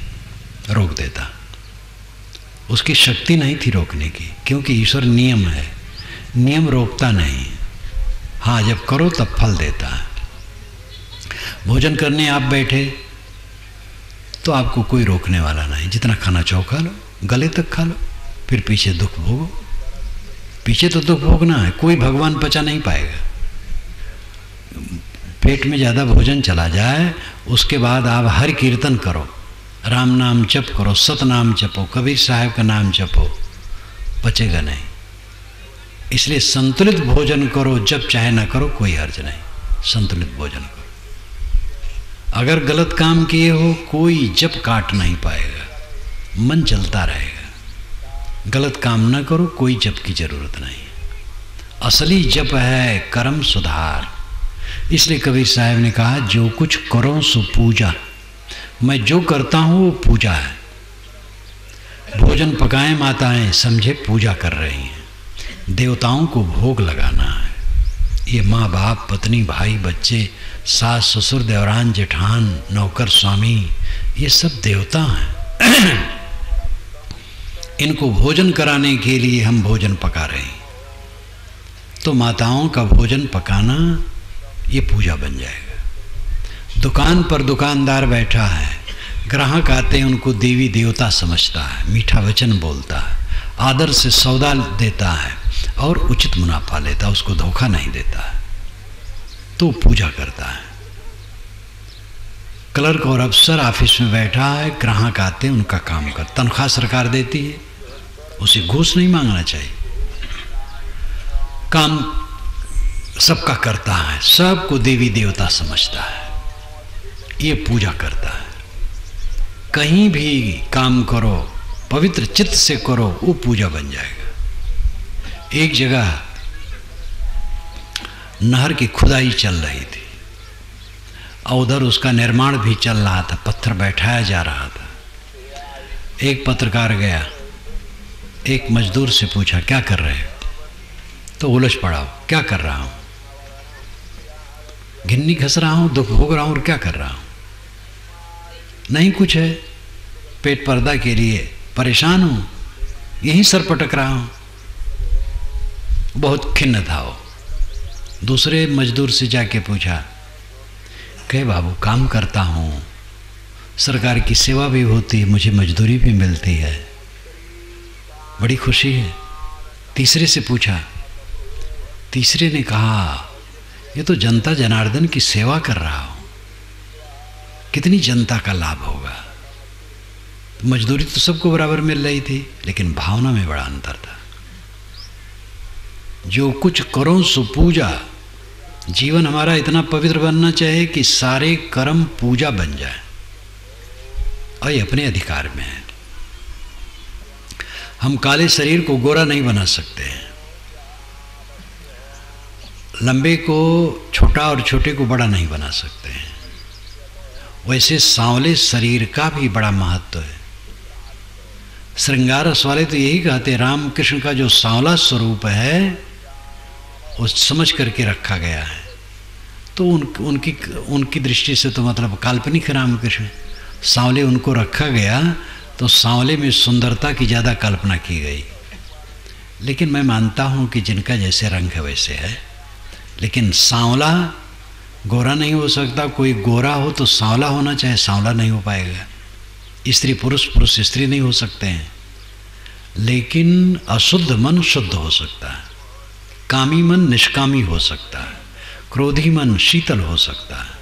रोक देता। उसकी शक्ति नहीं थी रोकने की, क्योंकि ईश्वर नियम है, नियम रोकता नहीं। हाँ, जब करो तब फल देता है। भोजन करने आप बैठे तो आपको कोई रोकने वाला नहीं, जितना खाना चाहो खा लो, गले तक खा लो, फिर पीछे दुख भोगो। पीछे तो दुख भोगना है, कोई भगवान पचा नहीं पाएगा। पेट में ज़्यादा भोजन चला जाए, उसके बाद आप हर कीर्तन करो, राम नाम जप करो, सतनाम जपो, कबीर साहब का नाम जपो, पचेगा नहीं। इसलिए संतुलित भोजन करो, जब चाहे ना करो कोई हर्ज नहीं, संतुलित भोजन करो। अगर गलत काम किए हो, कोई जप काट नहीं पाएगा, मन चलता रहेगा। गलत काम ना करो, कोई जप की जरूरत नहीं। असली जप है कर्म सुधार। इसलिए कबीर साहब ने कहा, जो कुछ करो सो पूजा। मैं जो करता हूँ वो पूजा है। भोजन पकाएं माताएं, समझे पूजा कर रही हैं। देवताओं को भोग लगाना है। ये माँ बाप, पत्नी, भाई, बच्चे, सास ससुर, देवरान जेठान, नौकर स्वामी, ये सब देवता हैं। इनको भोजन कराने के लिए हम भोजन पका रहे हैं। तो माताओं का भोजन पकाना ये पूजा बन जाएगा। दुकान पर दुकानदार बैठा है, ग्राहक आते हैं, उनको देवी देवता समझता है, मीठा वचन बोलता है, आदर से सौदा देता है और उचित मुनाफा लेता है, उसको धोखा नहीं देता है, तो पूजा करता है। क्लर्क और अफसर ऑफिस में बैठा है, ग्राहक आते हैं, उनका काम कर, तनख्वाह सरकार देती है, उसे घूस नहीं मांगना चाहिए, काम सबका करता है, सबको देवी देवता समझता है, ये पूजा करता है। कहीं भी काम करो, पवित्र चित्त से करो, वो पूजा बन जाएगा। एक जगह नहर की खुदाई चल रही थी और उधर उसका निर्माण भी चल रहा था, पत्थर बैठाया जा रहा था। एक पत्रकार गया, एक मजदूर से पूछा, क्या कर रहे हो? तो उलझ पड़ा, क्या कर रहा हूँ? घिन्नी घस रहा हूँ, दुख भोग रहा हूँ, और क्या कर रहा हूँ? नहीं कुछ है, पेट पर्दा के लिए परेशान हूँ, यहीं सर पटक रहा हूँ। बहुत खिन्न था वो। दूसरे मजदूर से जाके पूछा, कहे बाबू काम करता हूँ, सरकार की सेवा भी होती है, मुझे मजदूरी भी मिलती है, बड़ी खुशी है। तीसरे से पूछा, तीसरे ने कहा, ये तो जनता जनार्दन की सेवा कर रहा हूँ, कितनी जनता का लाभ होगा। मजदूरी तो सबको बराबर मिल रही थी, लेकिन भावना में बड़ा अंतर था। जो कुछ करो सो पूजा। जीवन हमारा इतना पवित्र बनना चाहिए कि सारे कर्म पूजा बन जाए, और ये अपने अधिकार में है। हम काले शरीर को गोरा नहीं बना सकते हैं, लंबे को छोटा और छोटे को बड़ा नहीं बना सकते हैं। वैसे सांवले शरीर का भी बड़ा महत्व है। श्रृंगार रस वाले तो यही कहते हैं, राम कृष्ण का जो सांवला स्वरूप है वो समझ करके रखा गया है। तो उनकी दृष्टि से तो मतलब काल्पनिक राम कृष्ण, सांवले उनको रखा गया तो सांवले में सुंदरता की ज़्यादा कल्पना की गई। लेकिन मैं मानता हूँ कि जिनका जैसे रंग है वैसे है, लेकिन सांवला गोरा नहीं हो सकता। कोई गोरा हो तो सांवला होना चाहे, सांवला नहीं हो पाएगा। स्त्री पुरुष, पुरुष स्त्री नहीं हो सकते हैं। लेकिन अशुद्ध मन शुद्ध हो सकता है, कामी मन निष्कामी हो सकता है, क्रोधी मन शीतल हो सकता है,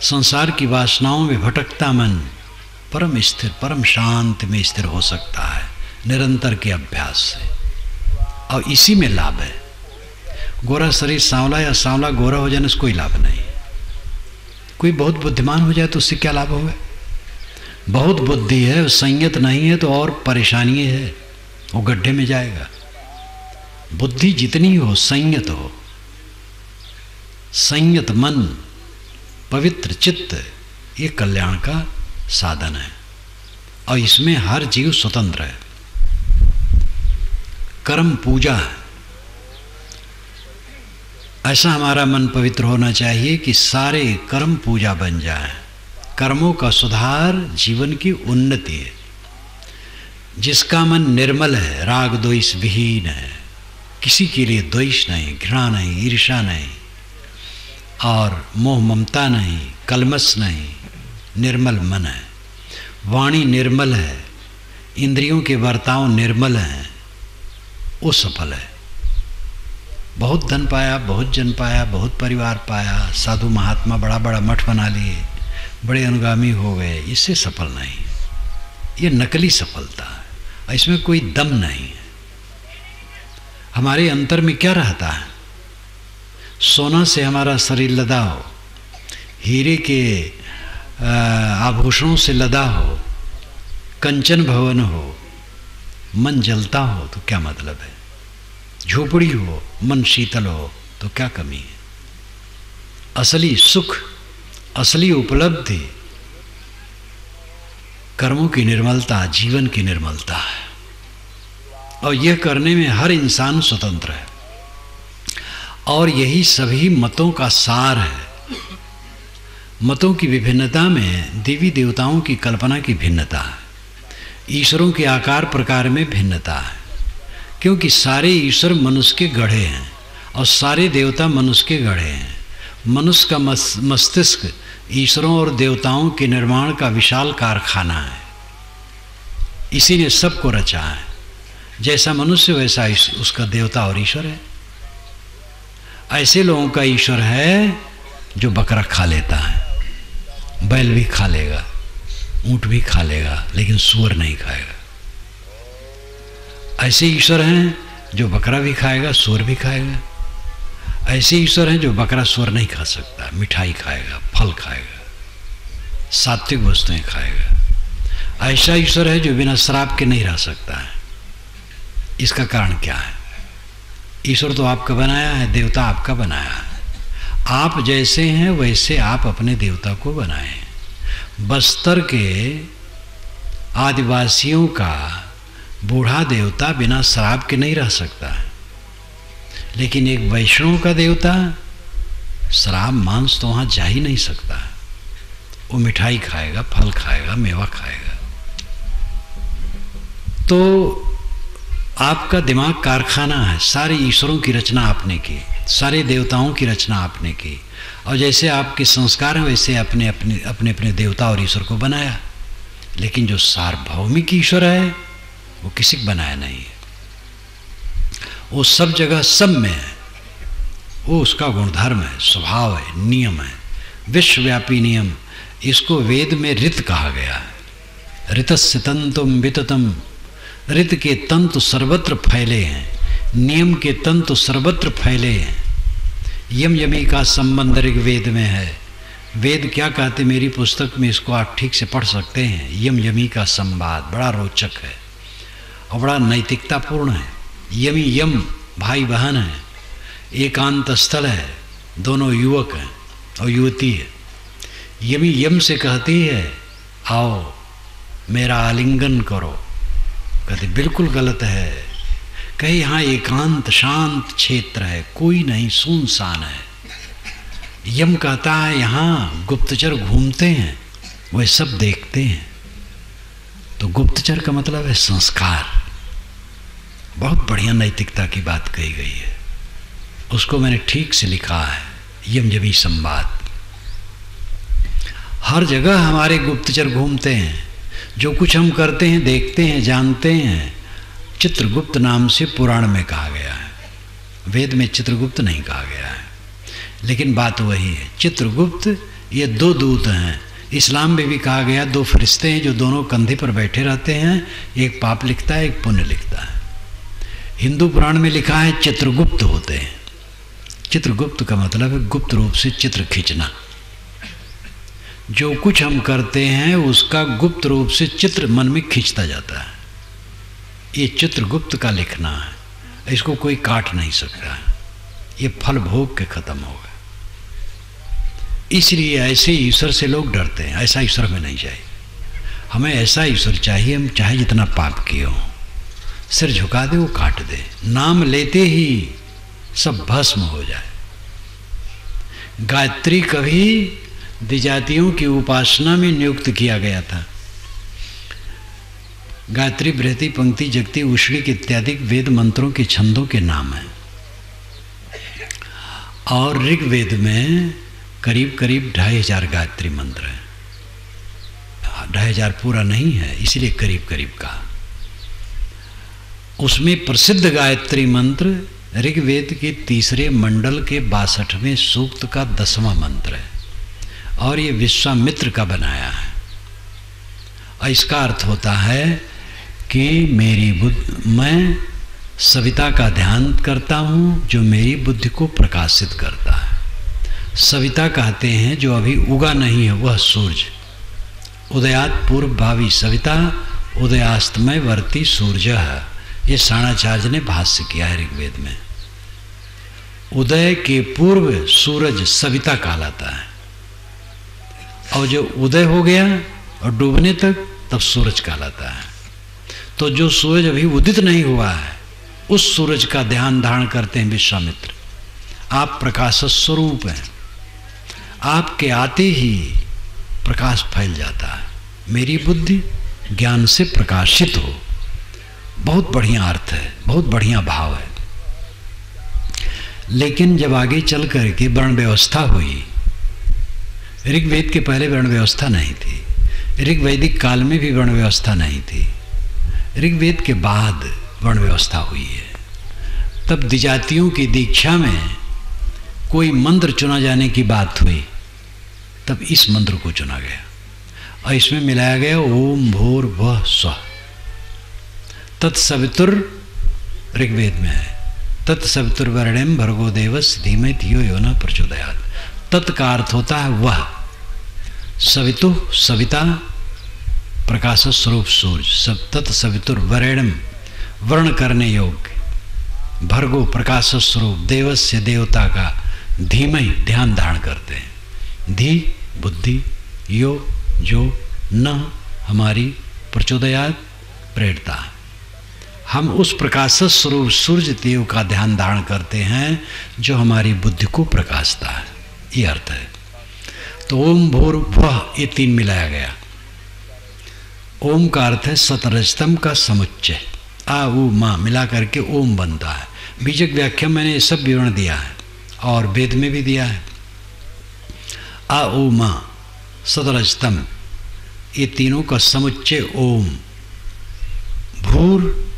संसार की वासनाओं में भटकता मन परम स्थिर, परम शांति में स्थिर हो सकता है निरंतर के अभ्यास से। और इसी में लाभ है। गोरा शरीर सांवला या सांवला गोरा हो जाने से कोई लाभ नहीं। कोई बहुत बुद्धिमान हो जाए तो उससे क्या लाभ होगा? बहुत बुद्धि है, संयत नहीं है तो और परेशानी है, वो गड्ढे में जाएगा। बुद्धि जितनी हो, संयत हो, संयत मन, पवित्र चित्त, ये कल्याण का साधन है। और इसमें हर जीव स्वतंत्र है। कर्म पूजा है। ऐसा हमारा मन पवित्र होना चाहिए कि सारे कर्म पूजा बन जाए। कर्मों का सुधार जीवन की उन्नति है। जिसका मन निर्मल है, राग द्वेष विहीन है, किसी के लिए द्वेष नहीं, घृणा नहीं, ईर्ष्या नहीं और मोह ममता नहीं, कलमश नहीं, निर्मल मन है। वाणी निर्मल है, इंद्रियों के बर्ताव निर्मल हैं, वो सफल है। बहुत धन पाया, बहुत जन पाया, बहुत परिवार पाया, साधु महात्मा बड़ा बड़ा मठ बना लिए, बड़े अनुगामी हो गए, इससे सफल नहीं। ये नकली सफलता है, इसमें कोई दम नहीं है। हमारे अंतर में क्या रहता है? सोना से हमारा शरीर लदा हो, हीरे के आभूषणों से लदा हो, कंचन भवन हो, मन जलता हो तो क्या मतलब है? झोपड़ी हो, मन शीतल हो तो क्या कमी है? असली सुख, असली उपलब्धि कर्मों की निर्मलता, जीवन की निर्मलता है। और यह करने में हर इंसान स्वतंत्र है। और यही सभी मतों का सार है। मतों की विभिन्नता में देवी देवताओं की कल्पना की भिन्नता है, ईश्वरों के आकार प्रकार में भिन्नता है। क्योंकि सारे ईश्वर मनुष्य के गढ़े हैं और सारे देवता मनुष्य के गढ़े हैं। मनुष्य का मस्तिष्क ईश्वरों और देवताओं के निर्माण का विशाल कारखाना है। इसी ने सबको रचा है। जैसा मनुष्य वैसा उसका देवता और ईश्वर है। ऐसे लोगों का ईश्वर है जो बकरा खा लेता है, बैल भी खा लेगा, ऊंट भी खा लेगा, लेकिन सूअर नहीं खाएगा। ऐसे ईश्वर हैं जो बकरा भी खाएगा, सूअर भी खाएगा। ऐसे ईश्वर हैं जो बकरा सूअर नहीं खा सकता, मिठाई खाएगा, फल खाएगा, सात्विक वस्तुएं खाएगा। ऐसा ईश्वर है जो बिना शराब के नहीं रह सकता है। इसका कारण क्या है? ईश्वर तो आपका बनाया है, देवता आपका बनाया है। आप जैसे हैं वैसे आप अपने देवता को बनाएं। बस्तर के आदिवासियों का बूढ़ा देवता बिना शराब के नहीं रह सकता है, लेकिन एक वैष्णव का देवता शराब मांस तो वहाँ जा ही नहीं सकता है। वो मिठाई खाएगा, फल खाएगा, मेवा खाएगा। तो आपका दिमाग कारखाना है। सारे ईश्वरों की रचना आपने की, सारे देवताओं की रचना आपने की। और जैसे आपके संस्कार हैं वैसे अपने अपने अपने अपने देवता और ईश्वर को बनाया। लेकिन जो सार्वभौमिक ईश्वर है वो किसी को बनाया नहीं है। वो सब जगह सब में है। वो उसका गुणधर्म है, स्वभाव है, नियम है, विश्वव्यापी नियम। इसको वेद में ऋत कहा गया है। ऋतस्य तंतुम विततम। ऋत के तंतु सर्वत्र फैले हैं, नियम के तंतु सर्वत्र फैले हैं। यम यमी का संबंध ऋग्वेद में है। वेद क्या कहते, मेरी पुस्तक में इसको आप ठीक से पढ़ सकते हैं। यम यमी का संवाद बड़ा रोचक है और बड़ा नैतिकतापूर्ण है। यमी यम भाई बहन है, एकांत स्थल है, दोनों युवक हैं और युवती है। यमी यम से कहती है आओ मेरा आलिंगन करो। कहते बिल्कुल गलत है। कहीं यहाँ एकांत शांत क्षेत्र है, कोई नहीं, सुनसान है। यम कहता है यहाँ गुप्तचर घूमते हैं, वे सब देखते हैं। तो गुप्तचर का मतलब है संस्कार। बहुत बढ़िया नैतिकता की बात कही गई है, उसको मैंने ठीक से लिखा है, यमयमी संवाद। हर जगह हमारे गुप्तचर घूमते हैं, जो कुछ हम करते हैं, देखते हैं, जानते हैं, चित्रगुप्त नाम से पुराण में कहा गया है। वेद में चित्रगुप्त नहीं कहा गया है, लेकिन बात वही है। चित्रगुप्त ये दो दूत हैं। इस्लाम में भी कहा गया दो फरिश्ते हैं जो दोनों कंधे पर बैठे रहते हैं, एक पाप लिखता है, एक पुण्य लिखता है। हिंदू पुराण में लिखा है चित्रगुप्त होते हैं। चित्रगुप्त का मतलब है गुप्त रूप से चित्र खींचना। जो कुछ हम करते हैं उसका गुप्त रूप से चित्र मन में खींचता जाता है। ये चित्रगुप्त का लिखना है, इसको कोई काट नहीं सकता। ये फल भोग के खत्म होगा। इसलिए ऐसे ईश्वर से लोग डरते हैं। ऐसा ईश्वर में नहीं चाहिए हमें। ऐसा ईश्वर चाहिए, हम चाहे जितना पाप किए हो, सिर झुका दे वो काट दे, नाम लेते ही सब भस्म हो जाए। गायत्री कभी द्विजातियों की उपासना में नियुक्त किया गया था। गायत्री, बृहति, पंक्ति, जगती, उष्णिक इत्यादि वेद मंत्रों के छंदों के नाम हैं। और ऋग्वेद में करीब करीब 2500 गायत्री मंत्र हैं। 2500 पूरा नहीं है, इसलिए करीब करीब का। उसमें प्रसिद्ध गायत्री मंत्र ऋग्वेद के 3 मंडल के 62वें सूक्त का 10वां मंत्र है, और ये विश्वामित्र का बनाया है। और इसका अर्थ होता है कि मैं सविता का ध्यान करता हूँ जो मेरी बुद्धि को प्रकाशित करता है। सविता कहते हैं जो अभी उगा नहीं है वह सूरज। उदयात पूर्व भावी सविता, उदयास्तमय वर्ती सूर्य है। ये शाणाचार्य ने भाष्य किया है ऋग्वेद में। उदय के पूर्व सूरज सविता कहलाता है, और जो उदय हो गया और डूबने तक तब सूरज कहलाता है। तो जो सूरज अभी उदित नहीं हुआ है उस सूरज का ध्यान धारण करते हैं विश्वामित्र। आप प्रकाश स्वरूप हैं, आपके आते ही प्रकाश फैल जाता है। मेरी बुद्धि ज्ञान से प्रकाशित हो। बहुत बढ़िया अर्थ है, बहुत बढ़िया भाव है। लेकिन जब आगे चल करके वर्ण व्यवस्था हुई, ऋग्वेद के पहले वर्ण व्यवस्था नहीं थी, ऋग्वैदिक काल में भी वर्ण व्यवस्था नहीं थी, ऋग्वेद के बाद वर्ण व्यवस्था हुई है। तब द्विजातियों की दीक्षा में कोई मंत्र चुना जाने की बात हुई, तब इस मंत्र को चुना गया और इसमें मिलाया गया ओम भूर्भुवः स्वः। तत्सवितुर ऋग्वेद में है, तत्सवितुर्वरेण्यं भर्गो देवस्य धीमहि धियो यो नः प्रचोदयात्। तत् का अर्थ होता है वह, सवितु सविता, प्रकाश स्वरूप सूर्य, तत्सवितुर्वरेण्यं वर्ण करने योग्य, भर्गो प्रकाश स्वरूप, देवस्य देवता का, धीमहि ध्यान धारण करते हैं, धी बुद्धि, यो जो, न हमारी, प्रचोदयात् प्रेरता। हम उस प्रकाश स्वरूप सूर्य देव का ध्यान धारण करते हैं जो हमारी बुद्धि को प्रकाशता है। ये अर्थ है। तो ओम भूर्भुवः ये 3 मिलाया गया। ओम का अर्थ है सतरजतम का समुच्चय, आ उ मा मिला करके ओम बनता है। बीजक व्याख्या मैंने ये सब विवरण दिया है और वेद में भी दिया है। आ उ मा सतरजतम ये तीनों का समुच्चय ओम। भूर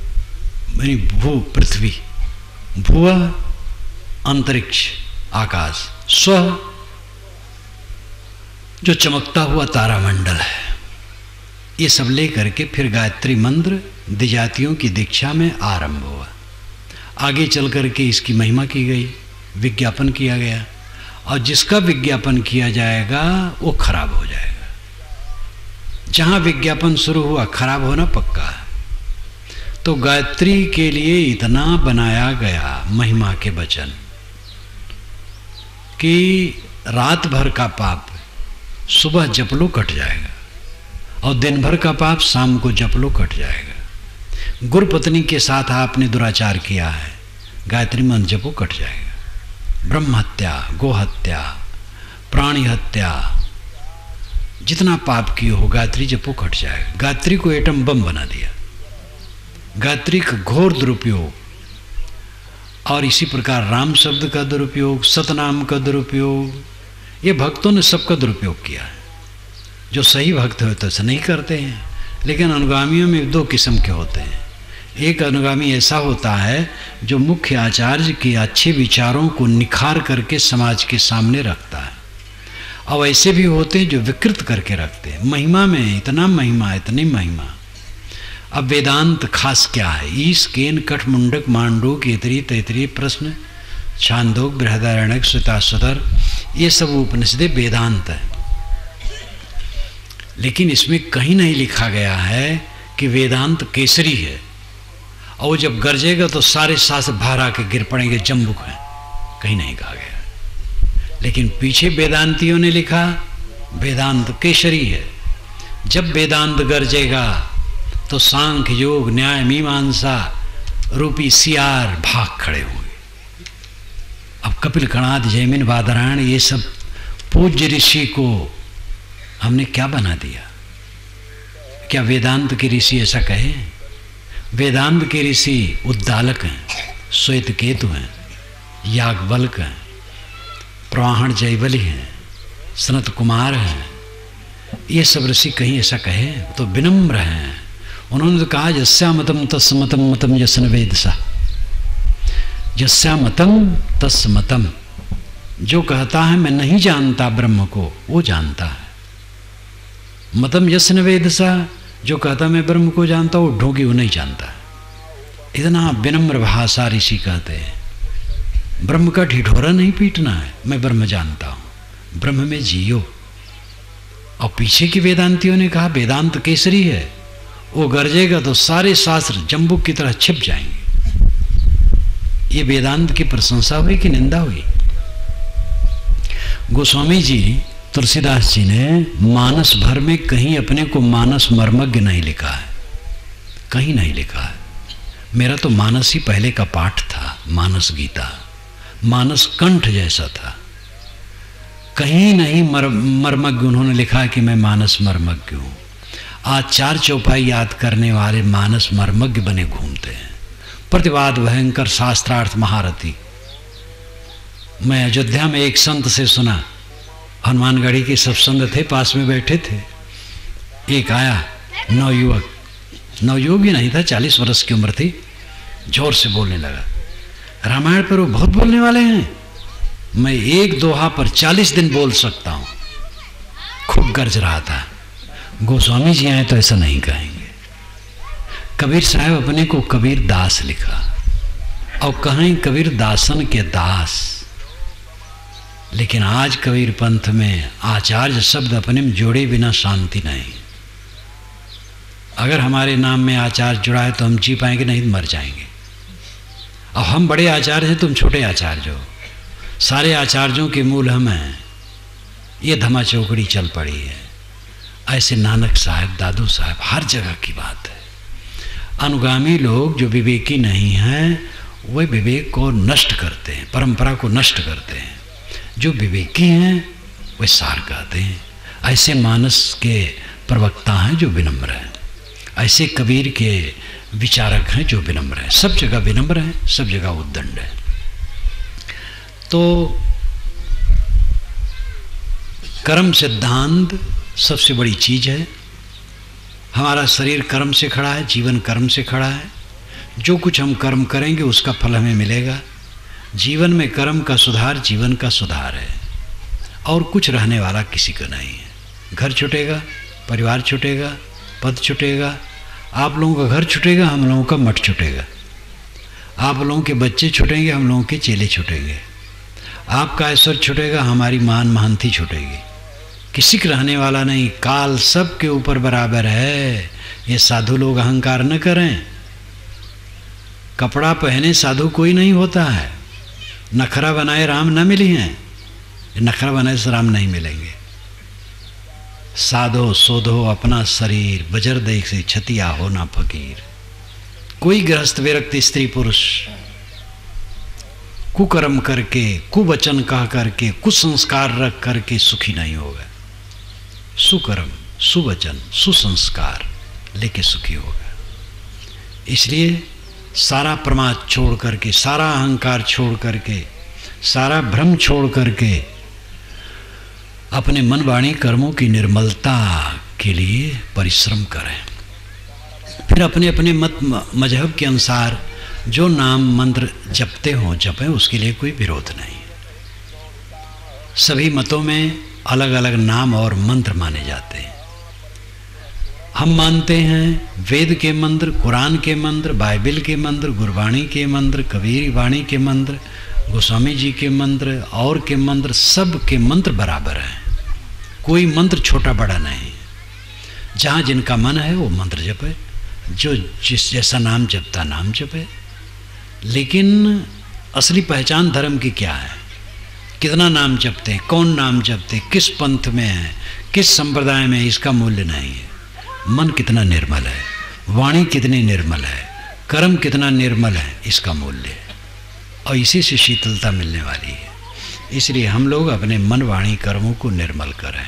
यानी भू पृथ्वी, भुव अंतरिक्ष आकाश, स्व जो चमकता हुआ तारामंडल है। ये सब ले करके फिर गायत्री मंत्र द्विजातियों की दीक्षा में आरंभ हुआ। आगे चल करके इसकी महिमा की गई, विज्ञापन किया गया, और जिसका विज्ञापन किया जाएगा वो खराब हो जाएगा। जहाँ विज्ञापन शुरू हुआ खराब होना पक्का है। तो गायत्री के लिए इतना बनाया गया महिमा के वचन कि रात भर का पाप सुबह जप लो कट जाएगा, और दिन भर का पाप शाम को जप लो कट जाएगा। गुरु पत्नी के साथ आपने दुराचार किया है, गायत्री मंत्र जपो कट जाएगा। ब्रह्म हत्या, गो हत्या, प्राणी हत्या, जितना पाप किए हो गायत्री जपो कट जाएगा। गायत्री को एटम बम बना दिया, गायत्री का घोर दुरुपयोग। और इसी प्रकार राम शब्द का दुरुपयोग, सतनाम का दुरुपयोग, ये भक्तों ने सबका दुरुपयोग किया है। जो सही भक्त हो तो ऐसा नहीं करते हैं, लेकिन अनुगामियों में दो किस्म के होते हैं। एक अनुगामी ऐसा होता है जो मुख्य आचार्य के अच्छे विचारों को निखार करके समाज के सामने रखता है, और ऐसे भी होते हैं जो विकृत करके रखते हैं। महिमा में इतना महिमा, इतनी महिमा। अब वेदांत खास क्या है? ईश केन कठ मुंडक मांडूक एतरी तैतरी प्रश्न छांदोक बृहदारण्यक श्वेताश्वतर, ये सब उपनिषदे वेदांत है। लेकिन इसमें कहीं नहीं लिखा गया है कि वेदांत केसरी है, और वो जब गरजेगा तो सारे शास्त्र बाहर आके गिर पड़ेंगे, जम्बुक है, कहीं नहीं कहा गया। लेकिन पीछे वेदांतियों ने लिखा वेदांत केसरी है। जब वेदांत गरजेगा तो सांख्य योग न्याय मीमांसा रूपी सियार भाग खड़े होंगे। अब कपिल कणाद जैमिन बादरायण ये सब पूज्य ऋषि को हमने क्या बना दिया? क्या वेदांत के ऋषि ऐसा कहे? वेदांत के ऋषि उद्दालक हैं, श्वेत केतु हैं, याज्ञवल्क्य हैं, प्रवाहण जयवली हैं, सनत कुमार हैं। ये सब ऋषि कहीं ऐसा कहे? तो विनम्र हैं। उन्होंने तो कहा यस्यामतम तस्मतम मतम यसन वेदसा, यस्यामतम तस्मतम, जो कहता है मैं नहीं जानता ब्रह्म को, वो जानता है। मतम यसन वेदसा, जो कहता मैं ब्रह्म को जानता हूँ, ढोंगी वो नहीं जानता। इतना विनम्र भाषा ऋषि कहते हैं। ब्रह्म का ढिढोरा नहीं पीटना है, मैं ब्रह्म जानता हूँ, ब्रह्म में जियो। और पीछे की वेदांतियों ने कहा वेदांत केसरी है, वो गरजेगा तो सारे शास्त्र जम्बुक की तरह छिप जाएंगे। ये वेदांत की प्रशंसा हुई कि निंदा हुई? गोस्वामी जी तुलसीदास जी ने मानस भर में कहीं अपने को मानस मर्मज्ञ नहीं लिखा है, कहीं नहीं लिखा है। मेरा तो मानस ही पहले का पाठ था, मानस गीता, मानस कंठ जैसा था। कहीं नहीं मर्मज्ञ उन्होंने लिखा कि मैं मानस मर्मज्ञ हूँ। आज 4 चौपाई याद करने वाले मानस मर्मज्ञ बने घूमते हैं। प्रतिवाद भयंकर शास्त्रार्थ महारथी। मैं अयोध्या में एक संत से सुना, हनुमानगढ़ी के सब संत थे, पास में बैठे थे। एक आया नवयुवक, नवयुवक भी नहीं था, 40 वर्ष की उम्र थी, जोर से बोलने लगा। रामायण पर वो बहुत बोलने वाले हैं, मैं एक दोहा पर 40 दिन बोल सकता हूँ। खूब गरज रहा था। गोस्वामी जी आए तो ऐसा नहीं कहेंगे। कबीर साहब अपने को कबीर दास लिखा, और कहें कबीर दासन के दास। लेकिन आज कबीर पंथ में आचार्य शब्द अपने में जोड़े बिना शांति नहीं। अगर हमारे नाम में आचार्य जुड़ा है तो हम जी पाएंगे, नहीं मर जाएंगे। अब हम बड़े आचार्य हैं, तुम छोटे आचार्य हो। सारे आचार्यों के मूल हम हैं। ये धमा चौकड़ी चल पड़ी है। ऐसे नानक साहब, दादू साहब, हर जगह की बात है। अनुगामी लोग जो विवेकी नहीं हैं वे विवेक को नष्ट करते हैं, परंपरा को नष्ट करते हैं। जो विवेकी हैं वे सार कहते हैं। ऐसे मानस के प्रवक्ता हैं जो विनम्र हैं। ऐसे कबीर के विचारक हैं जो विनम्र हैं। सब जगह विनम्र हैं, सब जगह उद्दंड है। तो कर्म सिद्धांत सबसे बड़ी चीज है। हमारा शरीर कर्म से खड़ा है, जीवन कर्म से खड़ा है। जो कुछ हम कर्म करेंगे उसका फल हमें मिलेगा। जीवन में कर्म का सुधार जीवन का सुधार है, और कुछ रहने वाला किसी का नहीं है। घर छूटेगा, परिवार छूटेगा, पद छूटेगा, आप लोगों का घर छूटेगा, हम लोगों का मठ छूटेगा, आप लोगों के बच्चे छूटेंगे, हम लोगों के चेले छूटेंगे, आपका ऐश्वर्य छूटेगा, हमारी मान महंती छूटेगी। किसी का रहने वाला नहीं। काल सब के ऊपर बराबर है। ये साधु लोग अहंकार न करें। कपड़ा पहने साधु कोई नहीं होता है। नखरा बनाए राम न मिली हैं, नखरा बनाए से राम नहीं मिलेंगे। साधो सोधो अपना शरीर, बजर देख से छतिया हो ना फकीर। कोई गृहस्थ विरक्त स्त्री पुरुष कुकर्म करके, कुवचन कह करके, कुसंस्कार रख करके सुखी नहीं होगा। सुकर्म, सुवचन, सुसंस्कार लेके सुखी होगा। इसलिए सारा प्रमाद छोड़ करके, सारा अहंकार छोड़ करके, सारा भ्रम छोड़ करके अपने मन वाणी कर्मों की निर्मलता के लिए परिश्रम करें। फिर अपने अपने मत मजहब के अनुसार जो नाम मंत्र जपते हों जपें, उसके लिए कोई विरोध नहीं। सभी मतों में अलग अलग नाम और मंत्र माने जाते हैं। हम मानते हैं वेद के मंत्र, कुरान के मंत्र, बाइबल के मंत्र, गुरबाणी के मंत्र, कबीर वाणी के मंत्र, गोस्वामी जी के मंत्र और के मंत्र, सब के मंत्र बराबर हैं। कोई मंत्र छोटा बड़ा नहीं। जहाँ जिनका मन है वो मंत्र जपे, जो जिस जैसा नाम जपता नाम जपे। लेकिन असली पहचान धर्म की क्या है? कितना नाम जपते हैं, कौन नाम जपते, किस पंथ में है, किस संप्रदाय में, इसका मूल्य नहीं है। मन कितना निर्मल है, वाणी कितनी निर्मल है, कर्म कितना निर्मल है, इसका मूल्य है। और इसी से शीतलता मिलने वाली है। इसलिए हम लोग अपने मन वाणी कर्मों को निर्मल करें।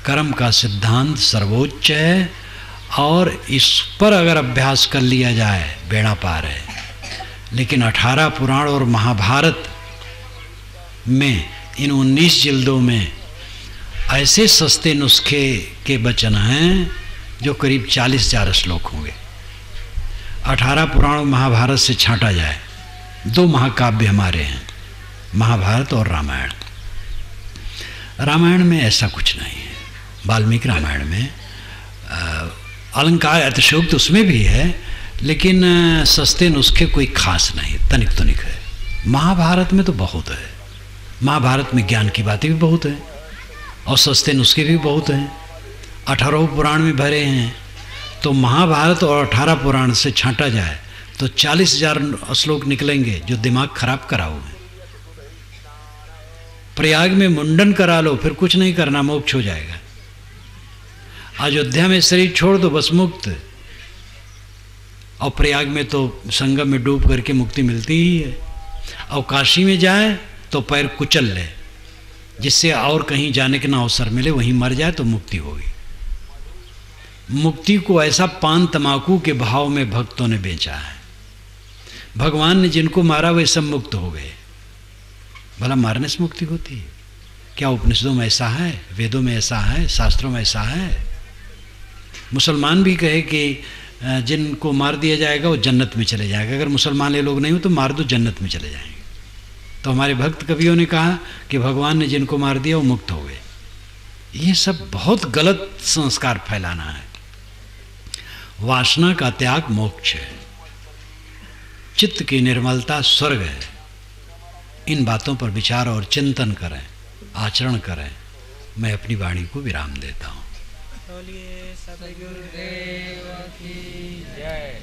कर्म का सिद्धांत सर्वोच्च है और इस पर अगर अभ्यास कर लिया जाए बेड़ा पार है। लेकिन 18 पुराण और महाभारत में, इन 19 जिल्दों में ऐसे सस्ते नुस्खे के वचन हैं जो करीब 40,000 श्लोक होंगे। 18 पुराण महाभारत से छांटा जाए, 2 महाकाव्य हमारे हैं, महाभारत और रामायण। रामायण में ऐसा कुछ नहीं है। वाल्मीकि रामायण में अलंकार अतिशयोक्त उसमें भी है, लेकिन सस्ते नुस्खे कोई खास नहीं, तनिक तनिक है। महाभारत में तो बहुत है। महाभारत में ज्ञान की बातें भी बहुत हैं और सस्ते नुस्खे भी बहुत हैं। 18 पुराण में भरे हैं। तो महाभारत और 18 पुराण से छांटा जाए तो 40,000 श्लोक निकलेंगे जो दिमाग खराब कराओ है। प्रयाग में मुंडन करा लो, फिर कुछ नहीं करना, मोक्ष हो जाएगा। अयोध्या में शरीर छोड़ दो, बस मुक्त। और प्रयाग में तो संगम में डूब करके मुक्ति मिलती ही है। और काशी में जाए तो पैर कुचल ले, जिससे और कहीं जाने के ना अवसर मिले, वहीं मर जाए तो मुक्ति होगी। मुक्ति को ऐसा पान तमाकू के भाव में भक्तों ने बेचा है। भगवान ने जिनको मारा वे सब मुक्त हो गए। भला मारने से मुक्ति होती है क्या? उपनिषदों में ऐसा है, वेदों में ऐसा है, शास्त्रों में ऐसा है। मुसलमान भी कहे कि जिनको मार दिया जाएगा वो जन्नत में चले जाएगा। अगर मुसलमान ये लोग नहीं हो तो मार दो, जन्नत में चले जाएंगे। तो हमारे भक्त कवियों ने कहा कि भगवान ने जिनको मार दिया वो मुक्त हो गए। ये सब बहुत गलत संस्कार फैलाना है। वासना का त्याग मोक्ष है, चित्त की निर्मलता स्वर्ग है। इन बातों पर विचार और चिंतन करें, आचरण करें। मैं अपनी वाणी को विराम देता हूँ। सदगुरुदेव की जय।